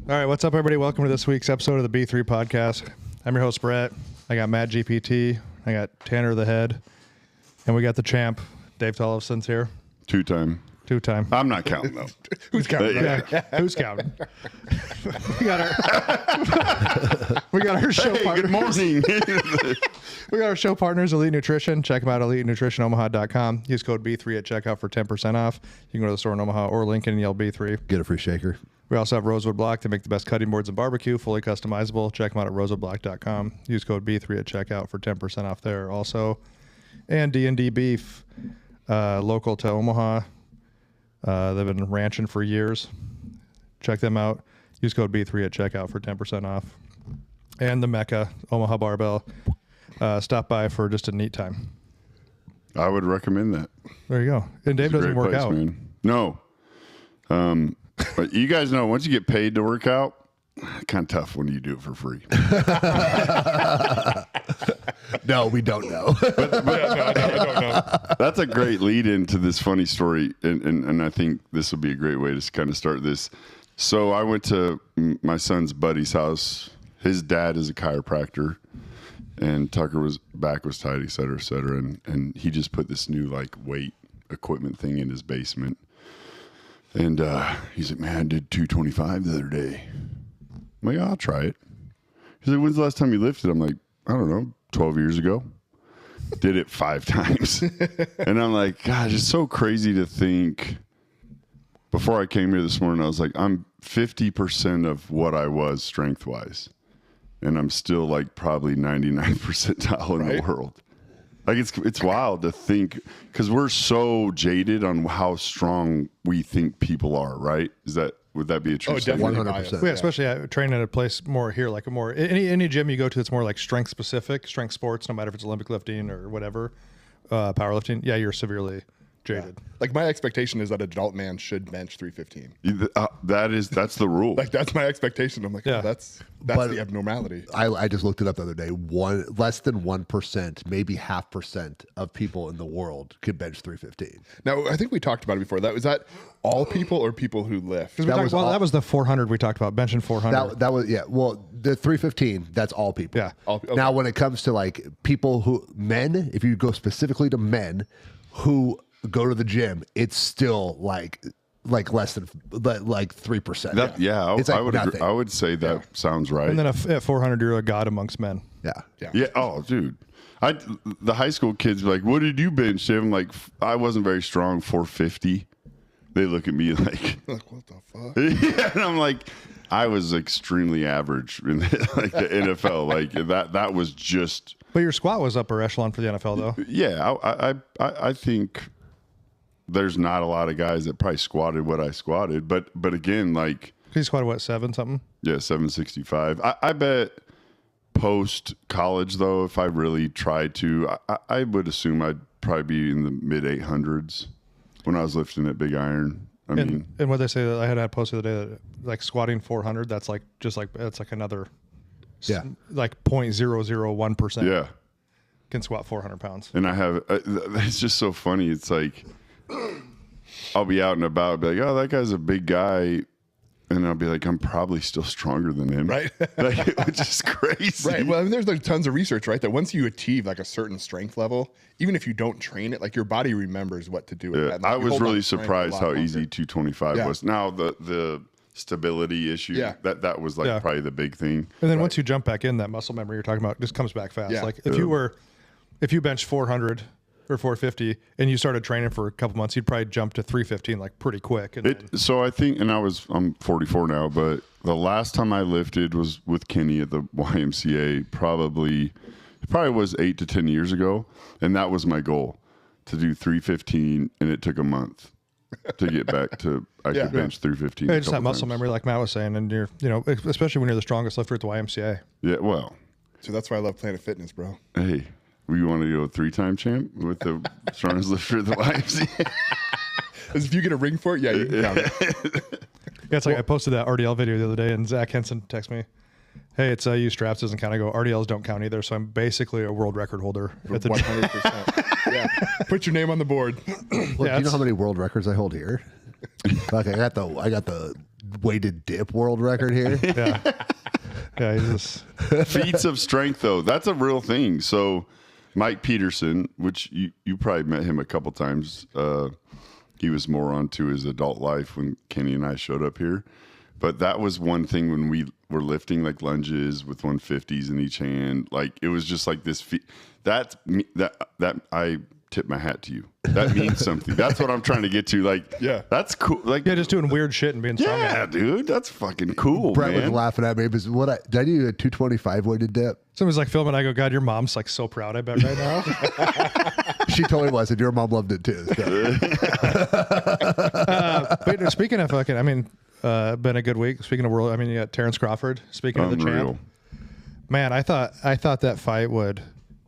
All right, what's up, everybody? Welcome to this week's episode of the B3 Podcast. I'm your host, Brett. I got Matt GPT. I got Tanner the Head. And we got the champ, Dave Tollefson's here. Two-time. I'm not counting, though. Who's counting? Yeah. Who's counting? we got our show partners. Good morning. We got our show partners, Elite Nutrition. Check them out, elitenutritionomaha.com. Use code B3 at checkout for 10% off. You can go to the store in Omaha or Lincoln and yell B3. Get a free shaker. We also have Rosewood Block to make the best cutting boards and barbecue, fully customizable. Check them out at rosewoodblock.com. Use code B3 at checkout for 10% off there also. And D&D Beef, local to Omaha. They've been ranching for years. Check them out. Use code B3 at checkout for 10% off. And the Mecca, Omaha Barbell. Stop by for just a neat time. I would recommend that. There you go. And Dave doesn't work out. Man. No. But you guys know, once you get paid to work out, kind of tough when you do it for free. No, we don't know. I don't know. That's a great lead into this funny story, and I think this will be a great way to kind of start this. So I went to my son's buddy's house. His dad is a chiropractor, and Tucker back was tight, et cetera, and he just put this new like weight equipment thing in his basement. And he's like, man, I did 225 the other day. I'm like, I'll try it. He's like, when's the last time you lifted? I'm like, I don't know, 12 years ago. Did it 5 times. And I'm like, gosh, it's so crazy to think. Before I came here this morning, I was like, I'm 50% of what I was strength-wise. And I'm still like probably 99th percentile in the world. Like it's wild to think, because we're so jaded on how strong we think people are, right? Would that be a true statement? 100%. Yeah, especially training at a place more here, like a more any gym you go to, it's more like strength specific, strength sports, no matter if it's Olympic lifting or whatever, powerlifting. Yeah, you're severely jaded. Yeah. Like my expectation is that an adult man should bench 315. That's the rule. Like that's my expectation. I'm like, yeah. oh, that's the abnormality. I just looked it up the other day. Less than 1%, maybe 0.5% of people in the world could bench 315. Now, I think we talked about it before. Was that all people or people who lift? That was the 400 we talked about, benching 400. That was, yeah. Well, the 315, that's all people. Yeah. Okay. Now, when it comes to like people men, if you go specifically to men who go to the gym, it's still like less than like 3%. I would agree. I would say that sounds right. And then at 400, you're a god amongst men. Yeah. Oh, dude. The high school kids be like, what did you bench, Dave? I'm like, I wasn't very strong, 450. They look at me like what the fuck? Yeah, and I'm like, I was extremely average in the NFL. Like that was just. But your squat was upper echelon for the NFL, though. Yeah, I think there's not a lot of guys that probably squatted what I squatted, but again, like You squatted what, 7 something? Yeah, 765. I bet post college though, if I really tried to, I would assume I'd probably be in the mid 800s when I was lifting at Big Iron. And what they say that I had posted the other day, that like squatting 400, that's like it's like another like 0.001%. Yeah, can squat 400 pounds. And I have it's just so funny. It's like I'll be out and about, be like, oh, that guy's a big guy, and I'll be like, I'm probably still stronger than him, right? Like, which is crazy, right? Well, I mean, there's like tons of research, right? That once you achieve like a certain strength level, even if you don't train it, like your body remembers what to do with that. Like, I was really surprised how easy 225 was. Now the stability issue, that was like probably the big thing. And then once you jump back in, that muscle memory you're talking about just comes back fast. Yeah. Like if you benched 400 or 450 and you started training for a couple months, you'd probably jump to 315 like pretty quick. So I think, and I'm 44 now, but the last time I lifted was with Kenny at the YMCA. Probably was 8 to 10 years ago, and that was my goal, to do 315, and it took a month to get back to I could bench 315. Just that muscle memory, like Matt was saying, and you're especially when you're the strongest lifter at the YMCA. Yeah, well, so that's why I love Planet Fitness, bro. Hey. We want to go 3-time champ with the strongest lifter at the YMCA. If you get a ring for it, you can count it. Yeah, it's like I posted that RDL video the other day, and Zach Henson texted me, hey, it's you straps doesn't count. I go, RDLs don't count either, so I'm basically a world record holder at the 100%. Yeah, put your name on the board. Well, do you know how many world records I hold here? Like I got the weighted dip world record here. Yeah. Yeah, he's just Feats of strength, though, that's a real thing. So Mike Peterson, which you probably met him a couple times. He was more onto his adult life when Kenny and I showed up here. But that was one thing when we were lifting like lunges with 150s in each hand. Like it was just like this. That I tip my hat to you. That means something. That's what I'm trying to get to. Like, Yeah. that's cool. Like, yeah, just doing weird shit and being strong. yeah, dude, that's fucking cool, Brett was man. laughing at me because did I do a 225 weighted dip? Someone's like filming. I go, God, your mom's like so proud. I bet right now. She totally was, and your mom loved it too. So. But speaking of fucking, I mean, been a good week. Speaking of world, I mean, you got Terence Crawford. Speaking of the Unreal. champ, man, I thought that fight would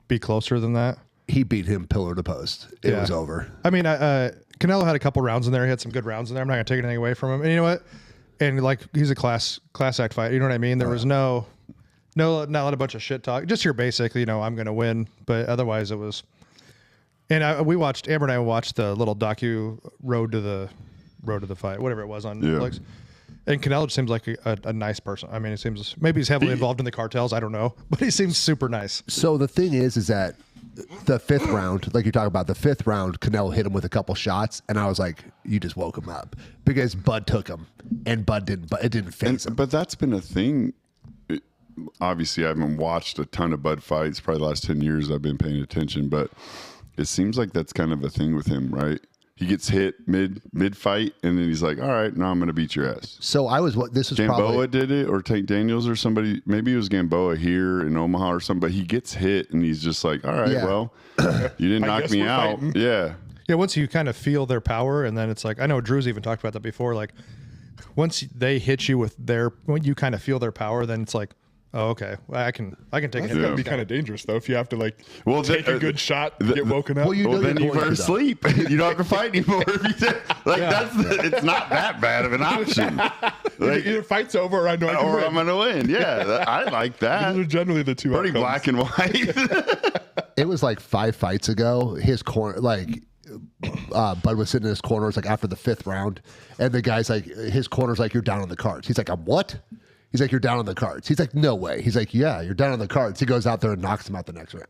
be closer than that. He beat him pillar to post. It Yeah. was over. I mean, Canelo had a couple rounds in there. He had some good rounds in there. I'm not gonna take anything away from him. And you know what? And like, he's a class act fight. You know what I mean? There was not a bunch of shit talk. Just your basic, I'm gonna win. But otherwise, it was. And Amber and I watched the little docu Road to the Fight, whatever it was on Netflix. And Canelo seems like a nice person. I mean, it seems maybe he's heavily involved in the cartels. I don't know, but he seems super nice. So the thing is that the fifth round, like you talk about, the fifth round, Canelo hit him with a couple shots, and I was like, you just woke him up because Bud took him, and Bud didn't. But it didn't phase him. But that's been a thing. Obviously, I haven't watched a ton of Bud fights. Probably the last 10 years I've been paying attention, but it seems like that's kind of a thing with him, right? He gets hit mid fight, and then he's like, "All right, now I'm going to beat your ass." So this is Gamboa probably did it, or Tank Daniels, or somebody. Maybe it was Gamboa here in Omaha or something. But he gets hit, and he's just like, "All right, Yeah. well, you didn't knock guess me we're out." fighting. Yeah, Yeah, once you kind of feel their power, and then it's like, I know Drew's even talked about that before. Like, once they hit you when you kind of feel their power, then it's like, oh, okay, well, I can take It's it. gonna be kind of dangerous though if you have to like Well, take a good shot, get woken up. well, you know well, then you're you going were to, though. asleep. You don't have to fight anymore. It's not that bad of an option. Like, Either fight's over or I know I can or win. I'm gonna win. Yeah, I like that. Those are generally the two Pretty outcomes. black and white. It was like 5 fights ago. His corner, like Bud was sitting in his corner. It's like after the 5th round, and the guy's like, his corner's like, "You're down on the cards." He's like, "I'm what?" He's like, "You're down on the cards." He's like, "No way." He's like, "Yeah, you're down on the cards." He goes out there and knocks him out the next round.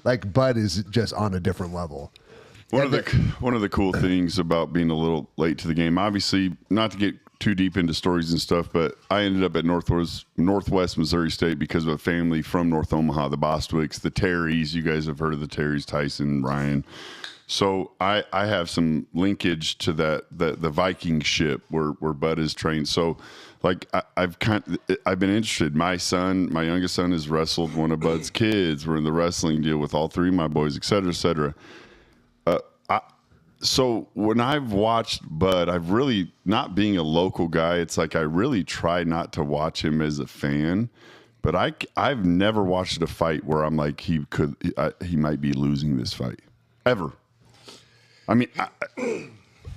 like Bud is just on a different level. One of the cool things about being a little late to the game, obviously, not to get too deep into stories and stuff, but I ended up at Northwest Missouri State because of a family from North Omaha, the Bostwicks, the Terrys. You guys have heard of the Terrys, Tyson, Ryan. So I have some linkage to the Viking ship where Bud is trained. So like I've been interested. My youngest son has wrestled one of Bud's kids. We're in the wrestling deal with all 3 of my boys, et cetera, et cetera. So when I've watched Bud, I've really, not being a local guy, it's like I really try not to watch him as a fan. But I've never watched a fight where I'm like, he might be losing this fight ever. I mean,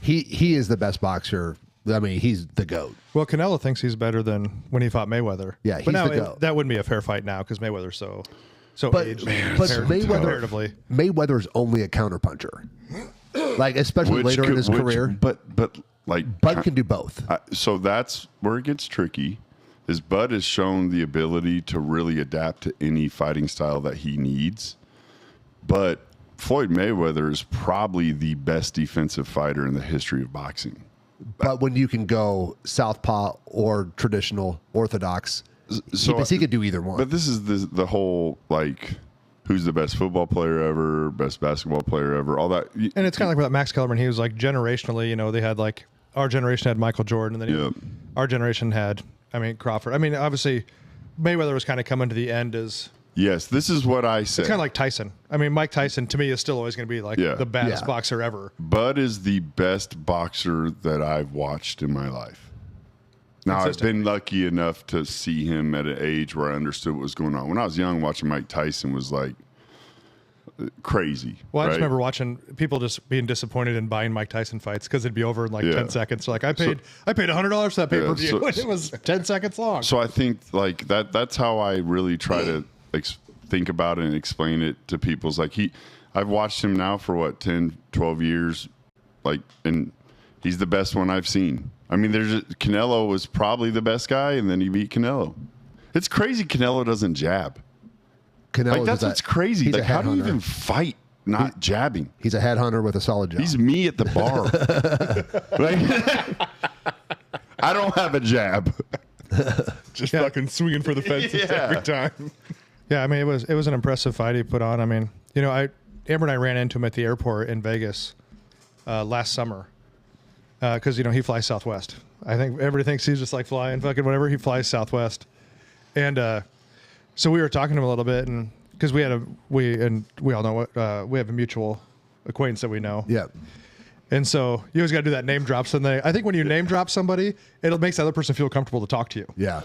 He is the best boxer. I mean, he's the GOAT. Well, Canelo thinks he's better than when he fought Mayweather. Yeah, but he's now the GOAT. that wouldn't be a fair fight now because Mayweather's so But, aged. but comparatively. Mayweather's only a counterpuncher. Like, especially later in his career. But like Bud can do both. So that's where it gets tricky. Is Bud has shown the ability to really adapt to any fighting style that he needs. But Floyd Mayweather is probably the best defensive fighter in the history of boxing. But when you can go southpaw or traditional orthodox, because he could do either one. But this is the whole, like, who's the best football player ever, best basketball player ever, all that. And it's kind of like with Max Kellerman. He was like generationally, they had like, our generation had Michael Jordan, and then our generation had, Crawford. Obviously, Mayweather was kind of coming to the end as. Yes, this is what I said. It's kind of like Tyson. Mike Tyson to me is still always going to be like the baddest boxer ever. Bud is the best boxer that I've watched in my life. Now, I've been lucky enough to see him at an age where I understood what was going on. When I was young, watching Mike Tyson was like crazy. Well, I right? just remember watching people just being disappointed in buying Mike Tyson fights because it'd be over in like 10 seconds. So like I paid $100 for that pay-per-view. It was 10 seconds long. So I think like that's how I really try to think about it and explain it to people. It's like I've watched him now for 10, 12 years, like, and he's the best one I've seen. I mean, Canelo was probably the best guy, and then he beat Canelo. It's crazy Canelo doesn't jab. Canelo Like, that's what's crazy. He's Like, a how do you headhunter. even fight not jabbing? He's a headhunter with a solid job. He's me at the bar. Like, I don't have a jab. Just fucking swinging for the fences every time. Yeah, I mean, it was an impressive fight he put on. I mean, you know, Amber and I ran into him at the airport in Vegas last summer because, you know, he flies Southwest. I think everybody thinks he's just like flying fucking whatever. He flies Southwest. And so we were talking to him a little bit, and because we all know what we have a mutual acquaintance that we know. Yeah. And so you always got to do that name drop. I think when you name drop somebody, it makes the other person feel comfortable to talk to you. Yeah.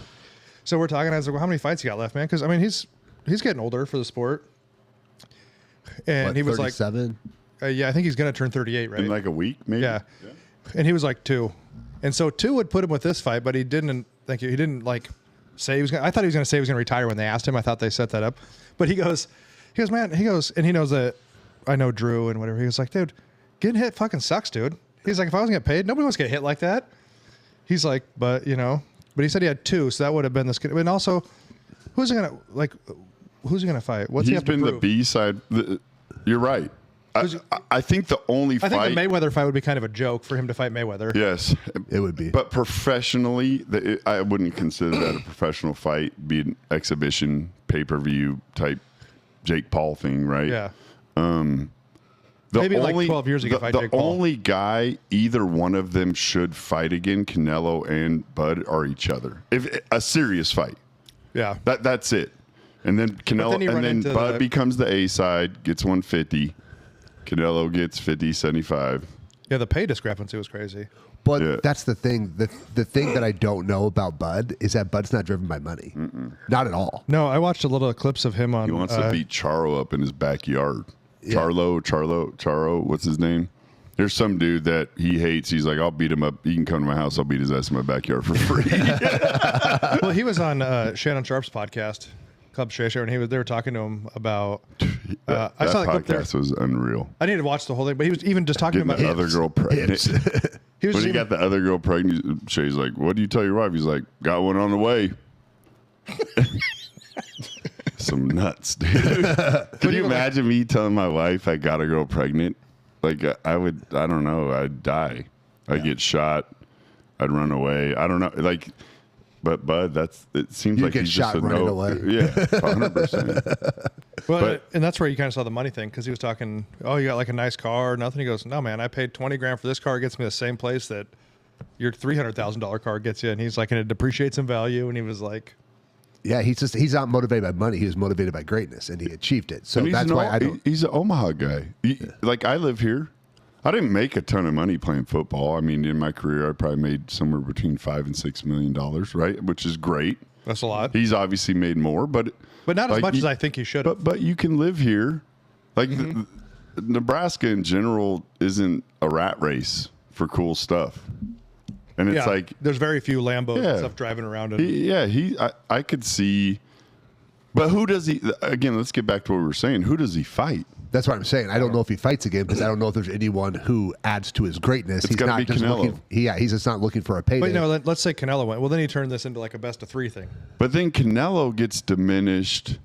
So we're talking. I was like, well, how many fights you got left, man? Because I mean, he's getting older for the sport. And What, he was 37? like, yeah, I think he's going to turn 38, right? In like a week, maybe? Yeah. And he was like 2. And so 2 would put him with this fight, but he didn't like say he was going to. I thought he was going to say he was going to retire when they asked him. I thought they set that up. But he goes, man, and he knows that I know Drew and whatever. He was like, dude, getting hit fucking sucks, dude. He's like, if I wasn't getting paid, nobody wants to get hit like that. He's like, but you know, but he said he had 2, so that would have been this kid. And also, who's he going to fight? What's he He's have to been the prove? B side. You're right. I think the only I fight. think the Mayweather fight would be kind of a joke for him to fight Mayweather. Yes. It would be. But professionally, I wouldn't consider that a professional fight. Be an exhibition, pay-per-view type Jake Paul thing, right? Yeah. Maybe like 12 years ago, fight the Jake Paul. only guy either one of them should fight again, Canelo and Bud, are each other. If a serious fight, Yeah. that's it. And then Canelo, then you run and then into Bud becomes the A side, gets 150. Canelo gets 50, 75. Yeah, the pay discrepancy was crazy. But Yeah. that's the thing. The thing that I don't know about Bud is that Bud's not driven by money. Not at all. No, I watched a little clips of him on. He wants to beat Charo up in his backyard. Charo, what's his name? There's some dude that he hates. He's like, I'll beat him up. He can come to my house. I'll beat his ass in my backyard for free. Well, he was on Shannon Sharp's podcast, Club Shay Show, and they were talking to him about. that I saw that clip there. podcast was unreal. I need to watch the whole thing, but he was even just talking Getting about the other girl pregnant. He was When he even, got the other girl pregnant, Shay's like, what do you tell your wife? He's like, got one on the way. Some nuts, dude. Can you imagine me telling my wife I got a girl pregnant? Like, I don't know. I'd die. I'd get shot. I'd run away. I don't know. Like, but Bud, it seems You like get he's shot just a running no. away. Yeah, 100%. well, and that's where you kind of saw the money thing because he was talking. Oh, you got like a nice car, nothing. He goes, no, man, I paid $20,000 for this car. It gets me the same place that your $300,000 car gets you. And he's like, and it depreciates in value. And he was like, Yeah, he's not motivated by money. He was motivated by greatness, and he achieved it. So And that's why I don't. He's an Omaha guy. Like, I live here. I didn't make a ton of money playing football. I mean, in my career, I probably made somewhere between $5 and $6 million, right? Which is great. that's a lot. He's obviously made more, but But not as like, much as I think he should have. But you can live here. Like Nebraska in general isn't a rat race for cool stuff, and it's like there's very few Lambos Yeah. and stuff driving around. And I could see. But who does he? Again, let's get back to what we were saying. Who does he fight? That's what I'm saying. I don't know if he fights again because I don't know if there's anyone who adds to his greatness. It's gotta be just Canelo. looking. He's just not looking for a payday. But let's say Canelo went. Well, then he turned this into like a best of 3 thing. But then Canelo gets diminished.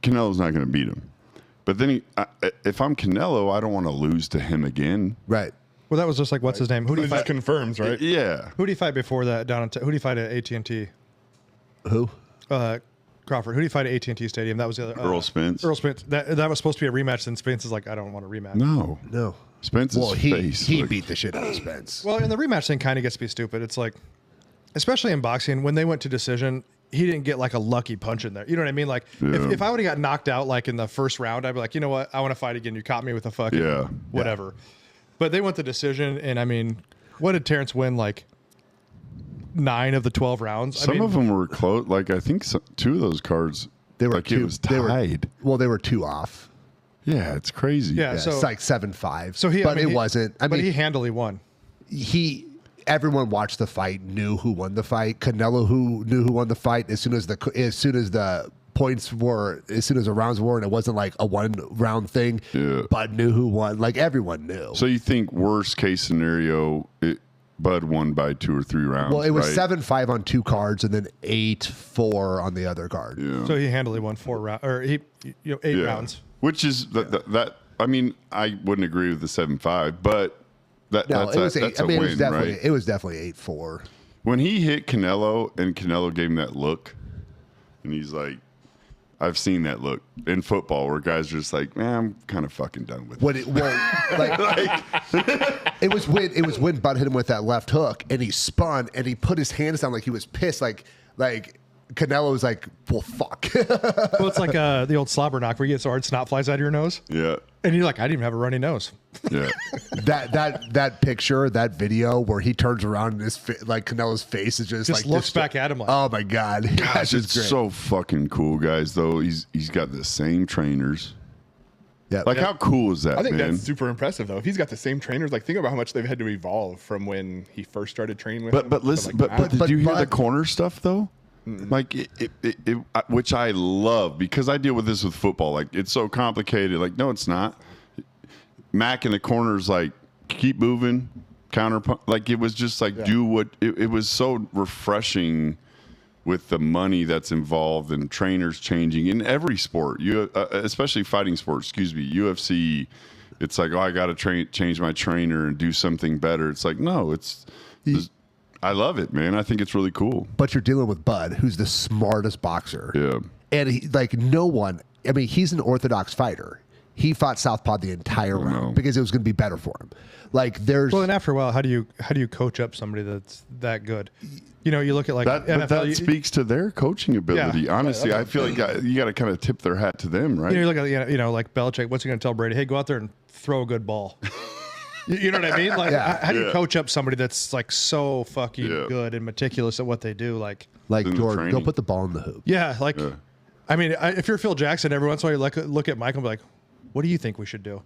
Canelo's not going to beat him. But then if I'm Canelo, I don't want to lose to him again. Right. Well, that was just like what's his name? Who did It he just fight? confirms, right? Yeah. Who did he fight before that? Who did he fight at AT&T? Who? Crawford. Who did he fight at AT&T Stadium? That was the other. Earl Spence. Earl Spence. That was supposed to be a rematch. Then Spence is like, I don't want a rematch. No. Spence's Well, face. he looked- beat the shit out of Spence. Well, and the rematch thing kind of gets to be stupid. It's like, especially in boxing, when they went to decision, he didn't get like a lucky punch in there. You know what I mean? Like, if I would have got knocked out like in the first round, I'd be like, you know what? I want to fight again. You caught me with a fucking whatever. But they went to decision, and I mean, what did Terence win? Like 9 of the 12 rounds. Some of them were close. Like, I think 2 of those cards, They were like two. it was tied. They were 2 off. Yeah, it's crazy. Yeah. Yeah, So it's like 7-5. So but it wasn't. I but mean, he handily won. everyone watched the fight, knew who won the fight. Canelo knew who won the fight as soon as the rounds were, and it wasn't like a 1 round thing. Yeah. Bud knew who won. Like everyone knew. So you think worst case scenario, Bud won by 2 or 3 rounds. Well, it was right? 7-5 on 2 cards and then 8-4 on the other card. Yeah. So he handily won 4 rounds, or 8 rounds. Which is that. I mean, I wouldn't agree with the 7-5, but that's a win, right? It was definitely 8-4. When he hit Canelo and Canelo gave him that look, and he's like, I've seen that look in football where guys are just like, man, I'm kind of fucking done with it. It was when Bud hit him with that left hook and he spun and he put his hands down like he was pissed. Like Canelo was like, well, fuck. Well, it's like the old slobber knock where you get so hard snot flies out of your nose. Yeah. And you're like, I didn't even have a runny nose. Yeah. that picture, that video where he turns around and like Canelo's face is just like looks back at him like, oh my God. Gosh, it's so fucking cool, guys, though. He's got the same trainers. Yeah. Like, how cool is that, I think man? that's super impressive, though. If he's got the same trainers, like think about how much they've had to evolve from when he first started training with them. But listen, to, like, but now. did you hear the corner stuff though? Like which I love because I deal with this with football. Like it's so complicated. Like no, it's not. Mac in the corners like keep moving, counter. Like it was just like do what. It was so refreshing with the money that's involved and trainers changing in every sport. You especially fighting sports. Excuse me, UFC. It's like I got to change my trainer and do something better. It's like no, it's I love it, man. I think it's really cool. But you're dealing with Bud, who's the smartest boxer. Yeah. And he, like no one, I mean, he's an orthodox fighter. He fought southpaw the entire round because it was going to be better for him. Like there's well, and after a while, how do you coach up somebody that's that good? You know, you look at like that, NFL, but that speaks to their coaching ability. Yeah. Honestly, I feel like you got to kind of tip their hat to them, right? you look at like Belichick. What's he going to tell Brady? Hey, go out there and throw a good ball. You know what I mean? Like, how do you coach up somebody that's like so fucking good and meticulous at what they do? Like Jordan, go put the ball in the hoop. Yeah, like, I mean, if you're Phil Jackson, every once in a while you look at Michael and be like, what do you think we should do?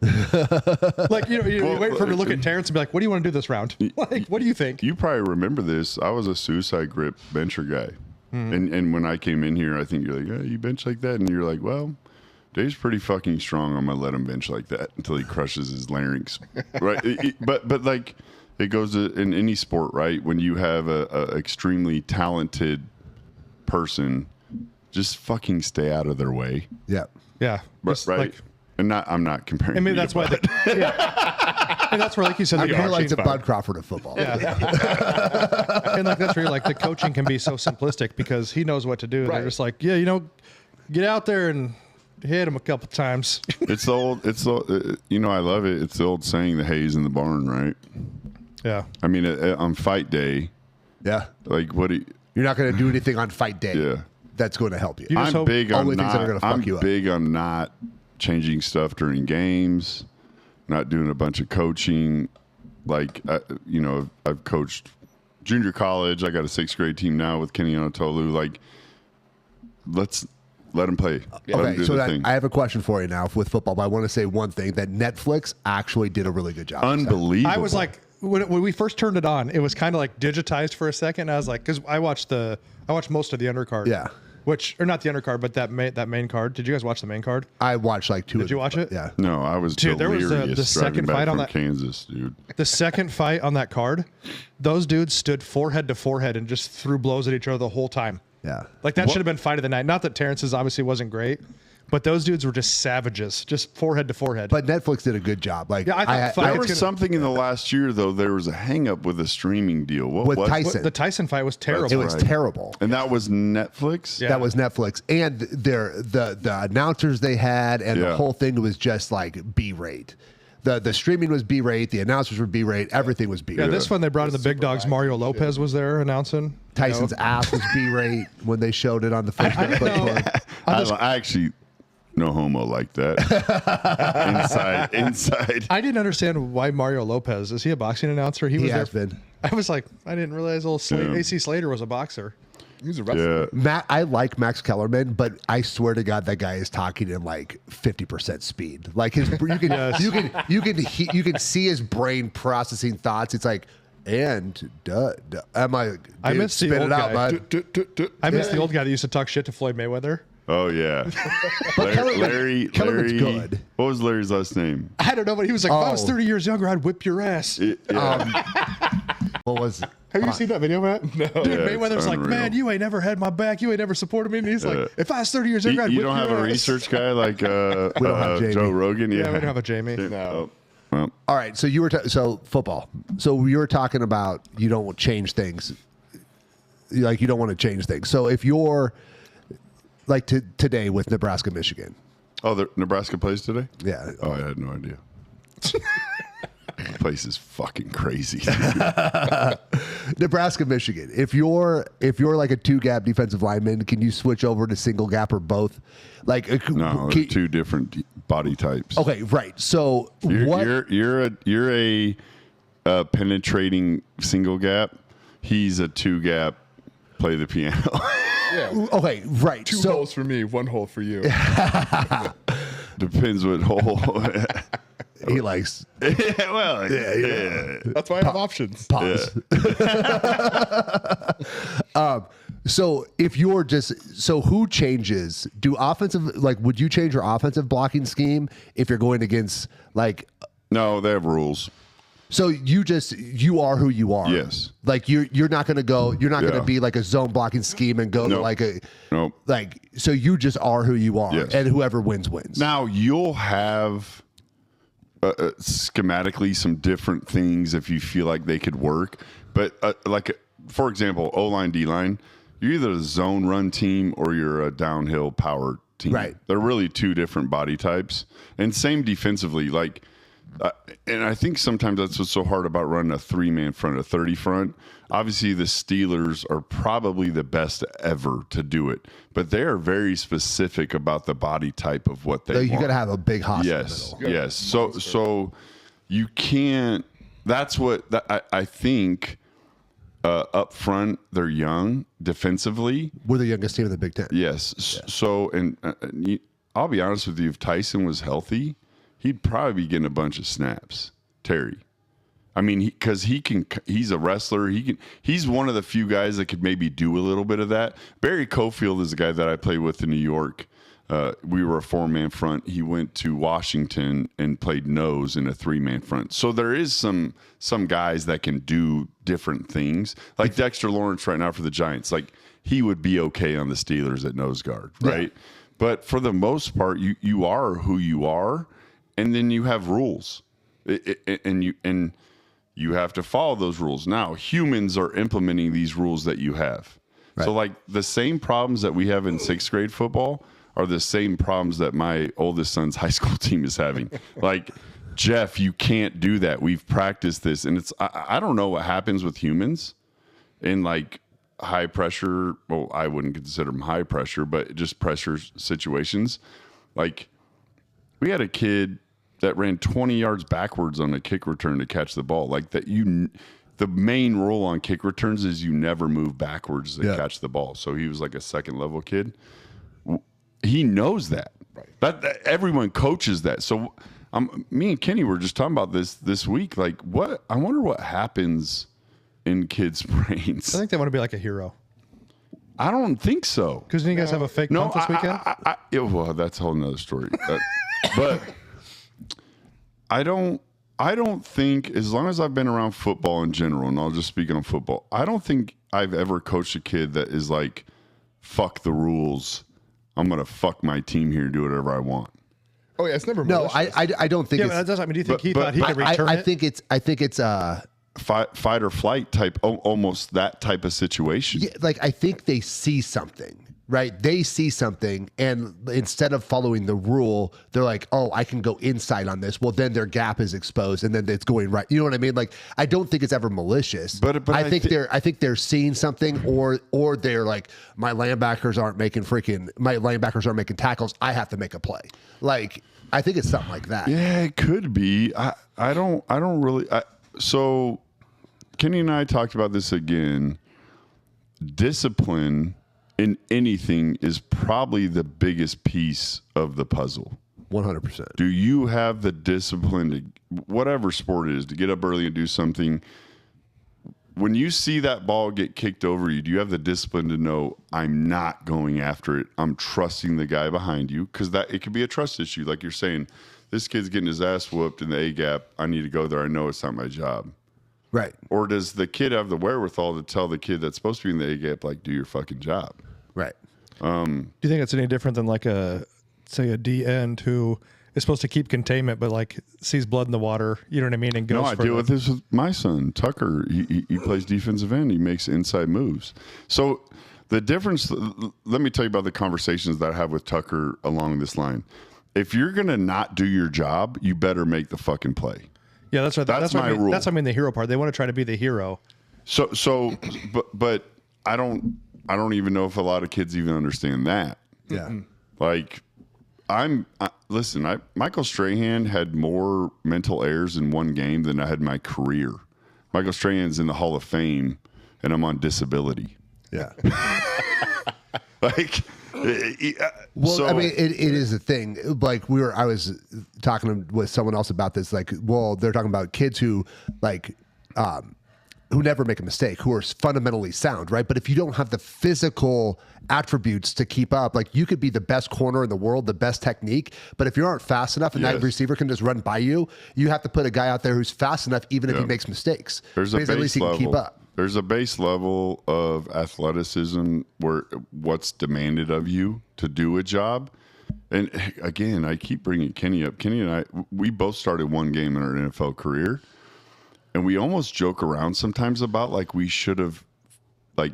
Like, you wait for him to look at Terrence and be like, what do you want to do this round? Like, what do you think? You probably remember this. I was a suicide grip bencher guy. And when I came in here, I think you're like, oh, you bench like that? And you're like, well, Dave's pretty fucking strong. I'm going to let him bench like that until he crushes his larynx. Right? But like, it goes in any sport, right? When you have a extremely talented person, just fucking stay out of their way. Yeah. Yeah. Right. Like, And I'm not comparing. I mean, that's why. And that's where, like you said, I'm more like the Bud Crawford of football. Yeah. And like that's where like the coaching can be so simplistic because he knows what to do. They're just like, get out there and hit him a couple times. It's the old. I love it. It's the old saying, "The hay's in the barn," right? Yeah. I mean, on fight day. Yeah. Like, what do you? You're not going to do anything on fight day. Yeah. That's going to help you. I'm big on only things that are going to fuck you up. I'm big on not changing stuff during games, not doing a bunch of coaching. Like, I've coached junior college. I got a 6th grade team now with Kenny Anatolu. Like, let's let him play. Let him do so the thing. I have a question for you now with football, but I want to say one thing that Netflix actually did a really good job. Unbelievable. I was like, when we first turned it on, it was kind of like digitized for a second. And I was like, because I watched most of the undercard. Yeah. Or not the undercard, but that main card. Did you guys watch the main card? I watched like 2. Did you watch it? Yeah. No, I was There was delirious the second fight on that Kansas, dude. The second fight on that card, those dudes stood forehead to forehead and just threw blows at each other the whole time. Yeah. Like that should have been fight of the night. Not that Terrence's obviously wasn't great, but those dudes were just savages, just forehead to forehead. But Netflix did a good job. Like, I thought There was something in the last year though. There was a hang up with a streaming deal. What with was Tyson. the Tyson fight was terrible. It was terrible. And that was Netflix. Yeah. That was Netflix, and the announcers they had, and the whole thing was just like B-rate. The streaming was B-rate, the announcers were B-rate, everything was B-rate. Yeah, this one they brought in the big dogs. Mario Lopez was there announcing. Tyson's ass was B-rate when they showed it on the first clip. I actually no homo like that. inside. I didn't understand why Mario Lopez, is he a boxing announcer? He was has there. been. I was like, I didn't realize old AC Slater was a boxer. He was a wrestler. Yeah. I like Max Kellerman, but I swear to God, that guy is talking in like 50% speed. Like his, you can see his brain processing thoughts. It's like, and I'm like, I missed the spit old it out, guy. bud. I miss the old guy that used to talk shit to Floyd Mayweather. Oh yeah. Kellerman's good. What was Larry's last name? I don't know, but he was like, if I was 30 years younger, I'd whip your ass. What was? Have you seen that video, Matt? No. Dude, Yeah, Mayweather's it's like, unreal. man, you ain't never had my back. You ain't never supported me. And he's like, if I was 30 years younger, I'd You whip don't have your a ass. research guy like don't have Jamie. Joe Rogan? Yeah, we don't have a Jamie. No. Well, All right, so you were so football. So you were talking about you don't change things, like you don't want to change things. So if you're like today with Nebraska, Michigan, the Nebraska plays today? yeah, Oh, I had no idea. The place is fucking crazy. Nebraska, Michigan. If you're like a 2-gap defensive lineman, can you switch over to single gap or both? Like No, they're two different body types. Okay, right. So You're a penetrating single gap. He's a 2-gap. Play the piano. Yeah. Okay, right. Two so holes for me, one hole for you. Depends what hole. he likes yeah. That's why I have options. pause. So if you're who changes? Do offensive, like, would you change your offensive blocking scheme if you're going against, like? No, they have rules. So you are who you are. Yes. Like you're not going to go. You're not going Yeah. to be like a zone blocking scheme and go to Nope. like a. Nope. Like, so you just are who you are, Yes. and whoever wins wins. Now you'll have schematically some different things if you feel like they could work, but like for example, O-line, D-line, you're either a zone run team or you're a downhill power team. Right. They're really two different body types, and same defensively. Like, and I think sometimes that's what's so hard about running a 3-man front, a 30 front. Obviously, the Steelers are probably the best ever to do it, but they are very specific about the body type of what they So want. you got to have a big hospital. Yes. So you can't. That's what I think. Up front, they're young defensively. We're the youngest team in the Big Ten. Yes. So, and I'll be honest with you. If Tyson was healthy, he'd probably be getting a bunch of snaps. Terry. I mean, because he's a wrestler. He's one of the few guys that could maybe do a little bit of that. Barry Cofield is a guy that I played with in New York. We were a 4-man front. He went to Washington and played nose in a 3-man front. So there is some guys that can do different things. Like Dexter Lawrence right now for the Giants. Like, he would be okay on the Steelers at nose guard, right? Yeah. But for the most part, you are who you are, and then you have rules, and you have to follow those rules. Now, humans are implementing these rules that you have. Right. So, like, the same problems that we have in 6th grade football are the same problems that my oldest son's high school team is having. Like, Jeff, you can't do that. We've practiced this. And I don't know what happens with humans in, like, high pressure. Well, I wouldn't consider them high pressure, but just pressure situations. Like, we had a kid that ran 20 yards backwards on a kick return to catch the ball. Like, that the main rule on kick returns is you never move backwards to catch the ball. So he was like a 2nd level kid. He knows that. Right. That everyone coaches that. So me and Kenny were just talking about this week. Like, I wonder what happens in kids' brains. I think they want to be like a hero. I don't think so. Because didn't you guys have a fake punt this weekend? Well, that's a whole nother story. But I don't think, as long as I've been around football in general, and I'll just speak on football, I don't think I've ever coached a kid that is like, fuck the rules. I'm going to fuck my team here and do whatever I want. Oh, yeah, it's never No, malicious. I don't think Yeah, it's. but that doesn't. I mean, do you think he but thought he could return I it? think it's Fight or flight type, almost that type of situation. yeah, like, I think they see something, right? They see something, and instead of following the rule, they're like, oh, I can go inside on this. Well, then their gap is exposed, and then it's going right. You know what I mean? Like, I don't think it's ever malicious. But I think they're seeing something, or they're like, my linebackers aren't making tackles. I have to make a play. Like, I think it's something like that. Yeah, it could be. I don't really. So Kenny and I talked about this again. Discipline in anything is probably the biggest piece of the puzzle. 100%. Do you have the discipline to, whatever sport it is, to get up early and do something? When you see that ball get kicked over you, do you have the discipline to know, I'm not going after it? I'm trusting the guy behind you, because that it could be a trust issue. Like you're saying, this kid's getting his ass whooped in the A gap. I need to go there. I know it's not my job. Right. Or does the kid have the wherewithal to tell the kid that's supposed to be in the A gap, like, do your fucking job? Right. Do you think it's any different than like say a D end who is supposed to keep containment, but like sees blood in the water, you know what I mean? And goes No, I deal with this with my son, Tucker. He plays defensive end. He makes inside moves. So the difference, let me tell you about the conversations that I have with Tucker along this line. If you're going to not do your job, you better make the fucking play. Yeah, that's right. That's my rule. That's, I mean, the hero part. They want to try to be the hero. But I don't even know if a lot of kids even understand that. Yeah. Like, Michael Strahan had more mental errors in one game than I had in my career. Michael Strahan's in the Hall of Fame, and I'm on disability. Yeah. Like, Well, so, I mean, it is a thing. Like I was talking with someone else about this. Like, well, they're talking about kids who who never make a mistake, who are fundamentally sound, right? But if you don't have the physical attributes to keep up, like you could be the best corner in the world, the best technique, but if you aren't fast enough and that receiver can just run by you, you have to put a guy out there who's fast enough, even if he makes mistakes. There's a because at least he base can keep level. up. There's a base level of athleticism where what's demanded of you to do a job. And again, I keep bringing Kenny up. Kenny and I, we both started one game in our NFL career, and we almost joke around sometimes about like we should have like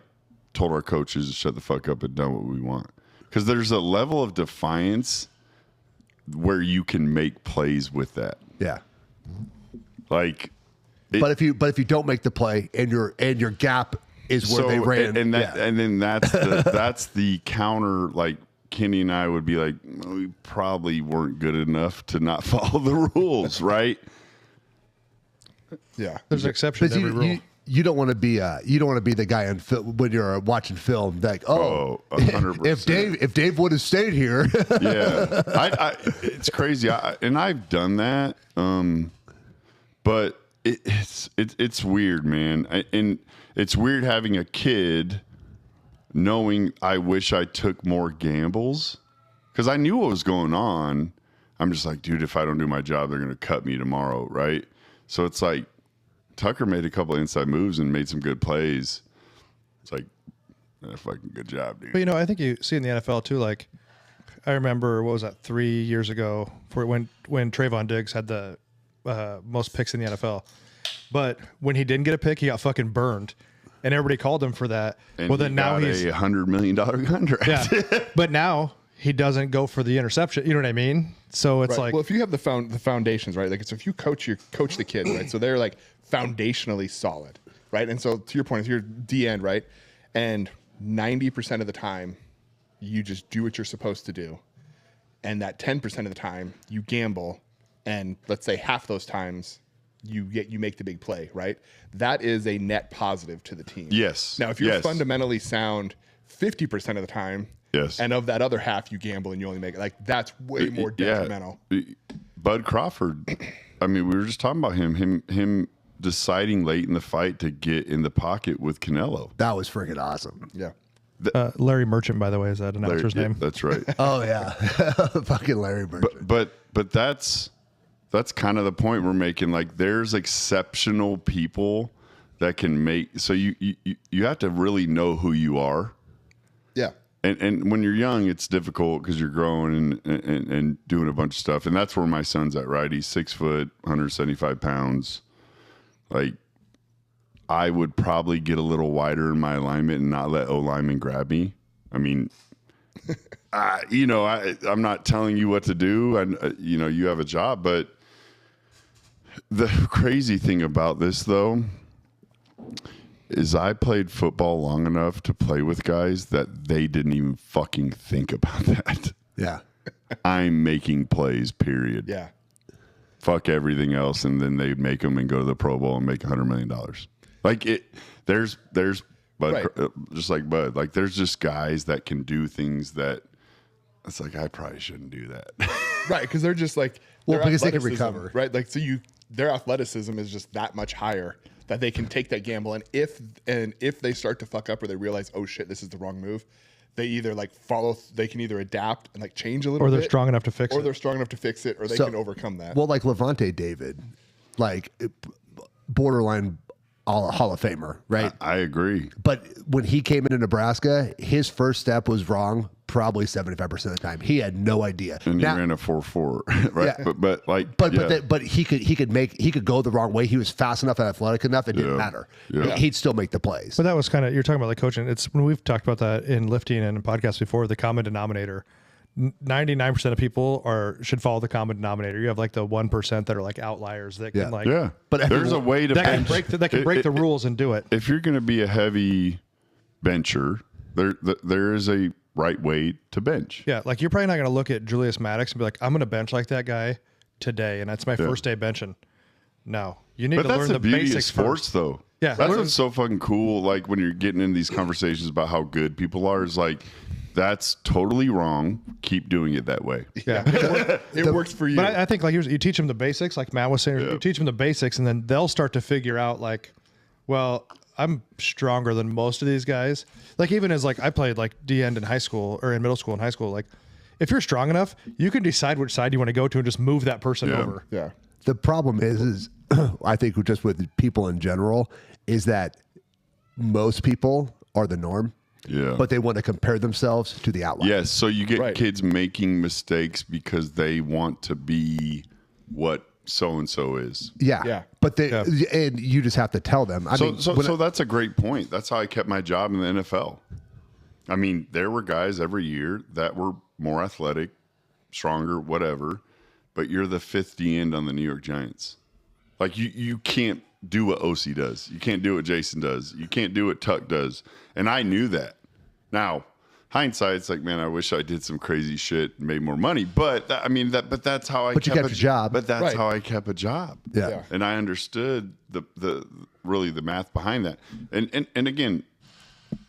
told our coaches to shut the fuck up and done what we want. Because there's a level of defiance where you can make plays with that. Yeah. Like, But if you don't make the play and your gap is where they ran, and then that's the counter. Like Kenny and I would be like, we probably weren't good enough to not follow the rules, right? Yeah. There's an exception to every rule. You don't want to be the guy on when you're watching film like 100%. if Dave would have stayed here. Yeah, it's crazy, and I've done that, but it's weird, man, and it's weird having a kid knowing I wish I took more gambles because I knew what was going on. I'm just like, dude, if I don't do my job, they're gonna cut me tomorrow, right? So it's like Tucker made a couple of inside moves and made some good plays. It's like, fucking good job, dude. But I think you see in the NFL too. Like, I remember what was that 3 years ago for when Trayvon Diggs had the most picks in the NFL. But when he didn't get a pick, he got fucking burned, and everybody called him for that. And well, then now he's a $100 million contract. Yeah, but now he doesn't go for the interception. You know what I mean? So it's like, well, if you have the foundations, right? Like, so if you coach the kids, right? So they're like foundationally solid, right? And so to your point, if you're D end, right, and 90% of the time you just do what you're supposed to do, and that 10% of the time you gamble, and let's say half those times you make the big play, right? That is a net positive to the team. Yes. Now, if you're fundamentally sound 50% of the time, yes, and of that other half you gamble and you only make it, like that's way more detrimental. Bud Crawford, I mean, we were just talking about him deciding late in the fight to get in the pocket with Canelo. That was freaking awesome. Yeah. Larry Merchant, by the way, is that announcer's name? That's right. Oh yeah, fucking Larry Merchant. But that's kind of the point we're making. Like, there's exceptional people that can make. So you have to really know who you are. Yeah. And when you're young, it's difficult because you're growing and doing a bunch of stuff. And that's where my son's at, right? He's 6 foot, 175 pounds. Like, I would probably get a little wider in my alignment and not let O-lineman grab me. I mean, I'm not telling you what to do. And, you have a job. But the crazy thing about this, though, is I played football long enough to play with guys that they didn't even fucking think about that. Yeah. I'm making plays, period. Yeah. Fuck everything else, and then they make them and go to the Pro Bowl and make $100 million. Like, there's Bud, right. Just like Bud. Like, there's just guys that can do things that it's like, I probably shouldn't do that. Right, because they're just like, because they can athleticism, recover. right? Like, so their athleticism is just that much higher that they can take that gamble, and if they start to fuck up or they realize, oh shit, this is the wrong move, they either like they can either adapt and like change a little bit, or they're strong enough to fix it. Or they're strong enough to fix it, or they can overcome that. Well, like Levante David, like borderline Hall of Famer, right? I agree. But when he came into Nebraska, his first step was wrong probably 75% of the time. He had no idea. And he ran a 4.4, right? Yeah. But he could go the wrong way. He was fast enough and athletic enough. It didn't matter. Yeah. He'd still make the plays. But that was kind of, you're talking about like coaching. It's when we've talked about that in lifting and in podcasts before, the common denominator. 99% of people should follow the common denominator. You have like the 1% that are like outliers that can like, but there's a way to that can break the rules and do it. If you're going to be a heavy bencher, there is a right way to bench. Yeah, like you're probably not going to look at Julius Maddox and be like, I'm going to bench like that guy today, and that's my first day benching. No, you need to learn the beauty basics of sports, first. though. Yeah, that's what's so fucking cool. Like when you're getting in these conversations about how good people are, is like that's totally wrong. Keep doing it that way. Yeah, it works for you. But I think like you teach them the basics, like Matt was saying. You teach them the basics, and then they'll start to figure out like, well, I'm stronger than most of these guys. Like even as like I played like D end in high school or in middle school and high school. Like if you're strong enough, you can decide which side you want to go to and just move that person over. Yeah. The problem is I think just with people in general is that most people are the norm. Yeah. But they want to compare themselves to the outlier. Yes. So you get kids making mistakes because they want to be what so-and-so is. Yeah. Yeah. But and you just have to tell them. So that's a great point. That's how I kept my job in the NFL. I mean, there were guys every year that were more athletic, stronger, whatever, but you're the fifth D end on the New York Giants. Like you can't do what OC does. You can't do what Jason does. You can't do what Tuck does. And I knew that. Now, hindsight, it's like, man, I wish I did some crazy shit and made more money. But but that's how I. But you kept your job. But that's how I kept a job. Yeah. And I understood the really the math behind that. And again,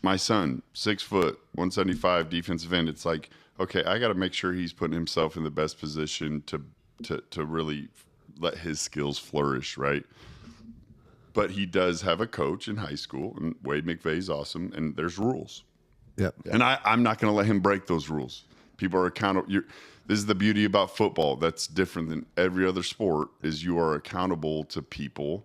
my son, 6 foot, 175 defensive end. It's like, okay, I got to make sure he's putting himself in the best position to really let his skills flourish, right? But he does have a coach in high school, and Wade McVay's awesome, and there's rules. Yep. And I'm not going to let him break those rules. People are accountable. This is the beauty about football that's different than every other sport, is you are accountable to people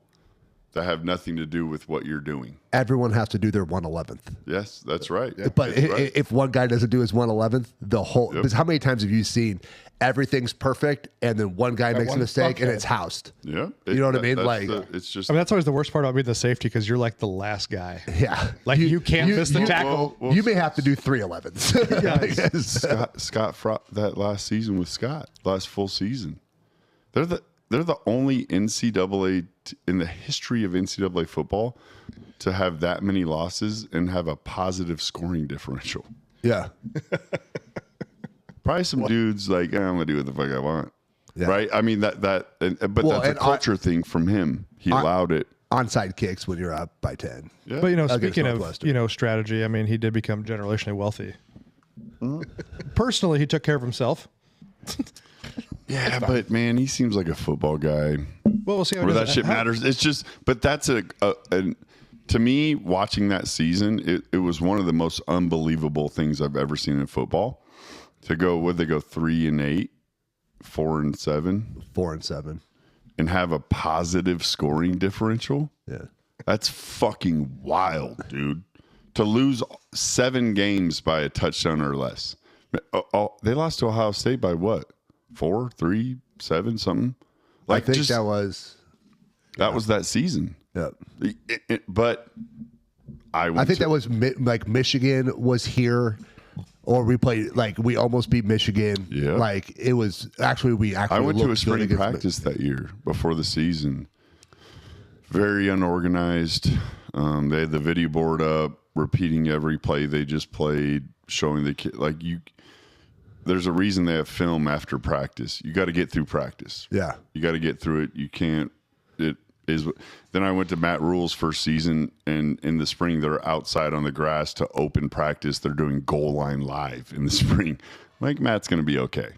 that have nothing to do with what you're doing. Everyone has to do their 1/11th. Yes, that's right. But that's right. if one guy doesn't do his 1/11th, the whole. Because how many times have you seen everything's perfect and then one guy makes a mistake and it's housed? Yeah. You know what I mean? Like, it's just. I mean, that's always the worst part about being the safety because you're like the last guy. yeah. Like you can't miss the tackle. Well, you may have to do 3/11s. Scott that last season with Scott, last full season. They're the only NCAA in the history of NCAA football to have that many losses and have a positive scoring differential. Yeah. Probably some dudes like, I'm gonna do what the fuck I want, right? I mean that's a culture thing from him. He allowed it. Onside kicks when you're up by 10. Yeah. But speaking of strategy, I mean, he did become generationally wealthy. Personally, he took care of himself. Yeah, but man, he seems like a football guy. Well, we'll see how where that shit matters. It's just, but that's to me, watching that season, it was one of the most unbelievable things I've ever seen in football. To go, would they go 3-8, 4-7, 4-7, and have a positive scoring differential? Yeah, that's fucking wild, dude. To lose 7 games by a touchdown or less. They lost to Ohio State by what? 4, 3, 7, something. Like I think that was that season. Yeah, but I think that was like Michigan was here, or we played we almost beat Michigan. Yeah, like it was actually I went to a spring practice that year before the season. Very unorganized. They had the video board up, repeating every play they just played, showing the kid there's a reason they have film after practice. You got to get through practice. Yeah. You got to get through it. You can't. It is. Then I went to Matt Rule's first season, and in the spring they're outside on the grass to open practice. They're doing goal line live in the spring. Like Matt's going to be okay.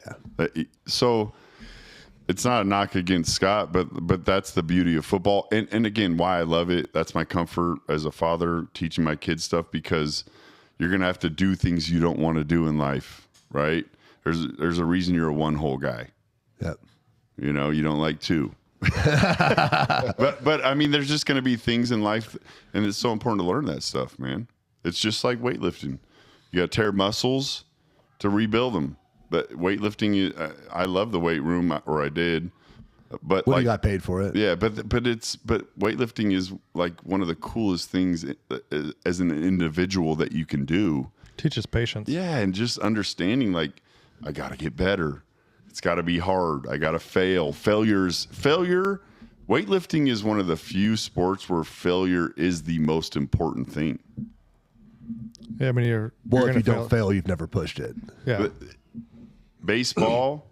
Yeah. So it's not a knock against Scott, but that's the beauty of football. And again, why I love it. That's my comfort as a father teaching my kids stuff, because you're going to have to do things you don't want to do in life. Right? There's a reason you're a one-hole guy. Yep. You don't like 2. but I mean, there's just going to be things in life, and it's so important to learn that stuff, man. It's just like weightlifting. You got to tear muscles to rebuild them. But weightlifting, I love the weight room, or I did. But When you got paid for it. yeah, but weightlifting is like one of the coolest things as an individual that you can do. Teaches patience. Yeah, and just understanding like I got to get better. It's got to be hard. I got to fail. Failure. Weightlifting is one of the few sports where failure is the most important thing. Yeah, I mean, you're Well, if gonna you don't fail, you've never pushed it. Yeah. But baseball,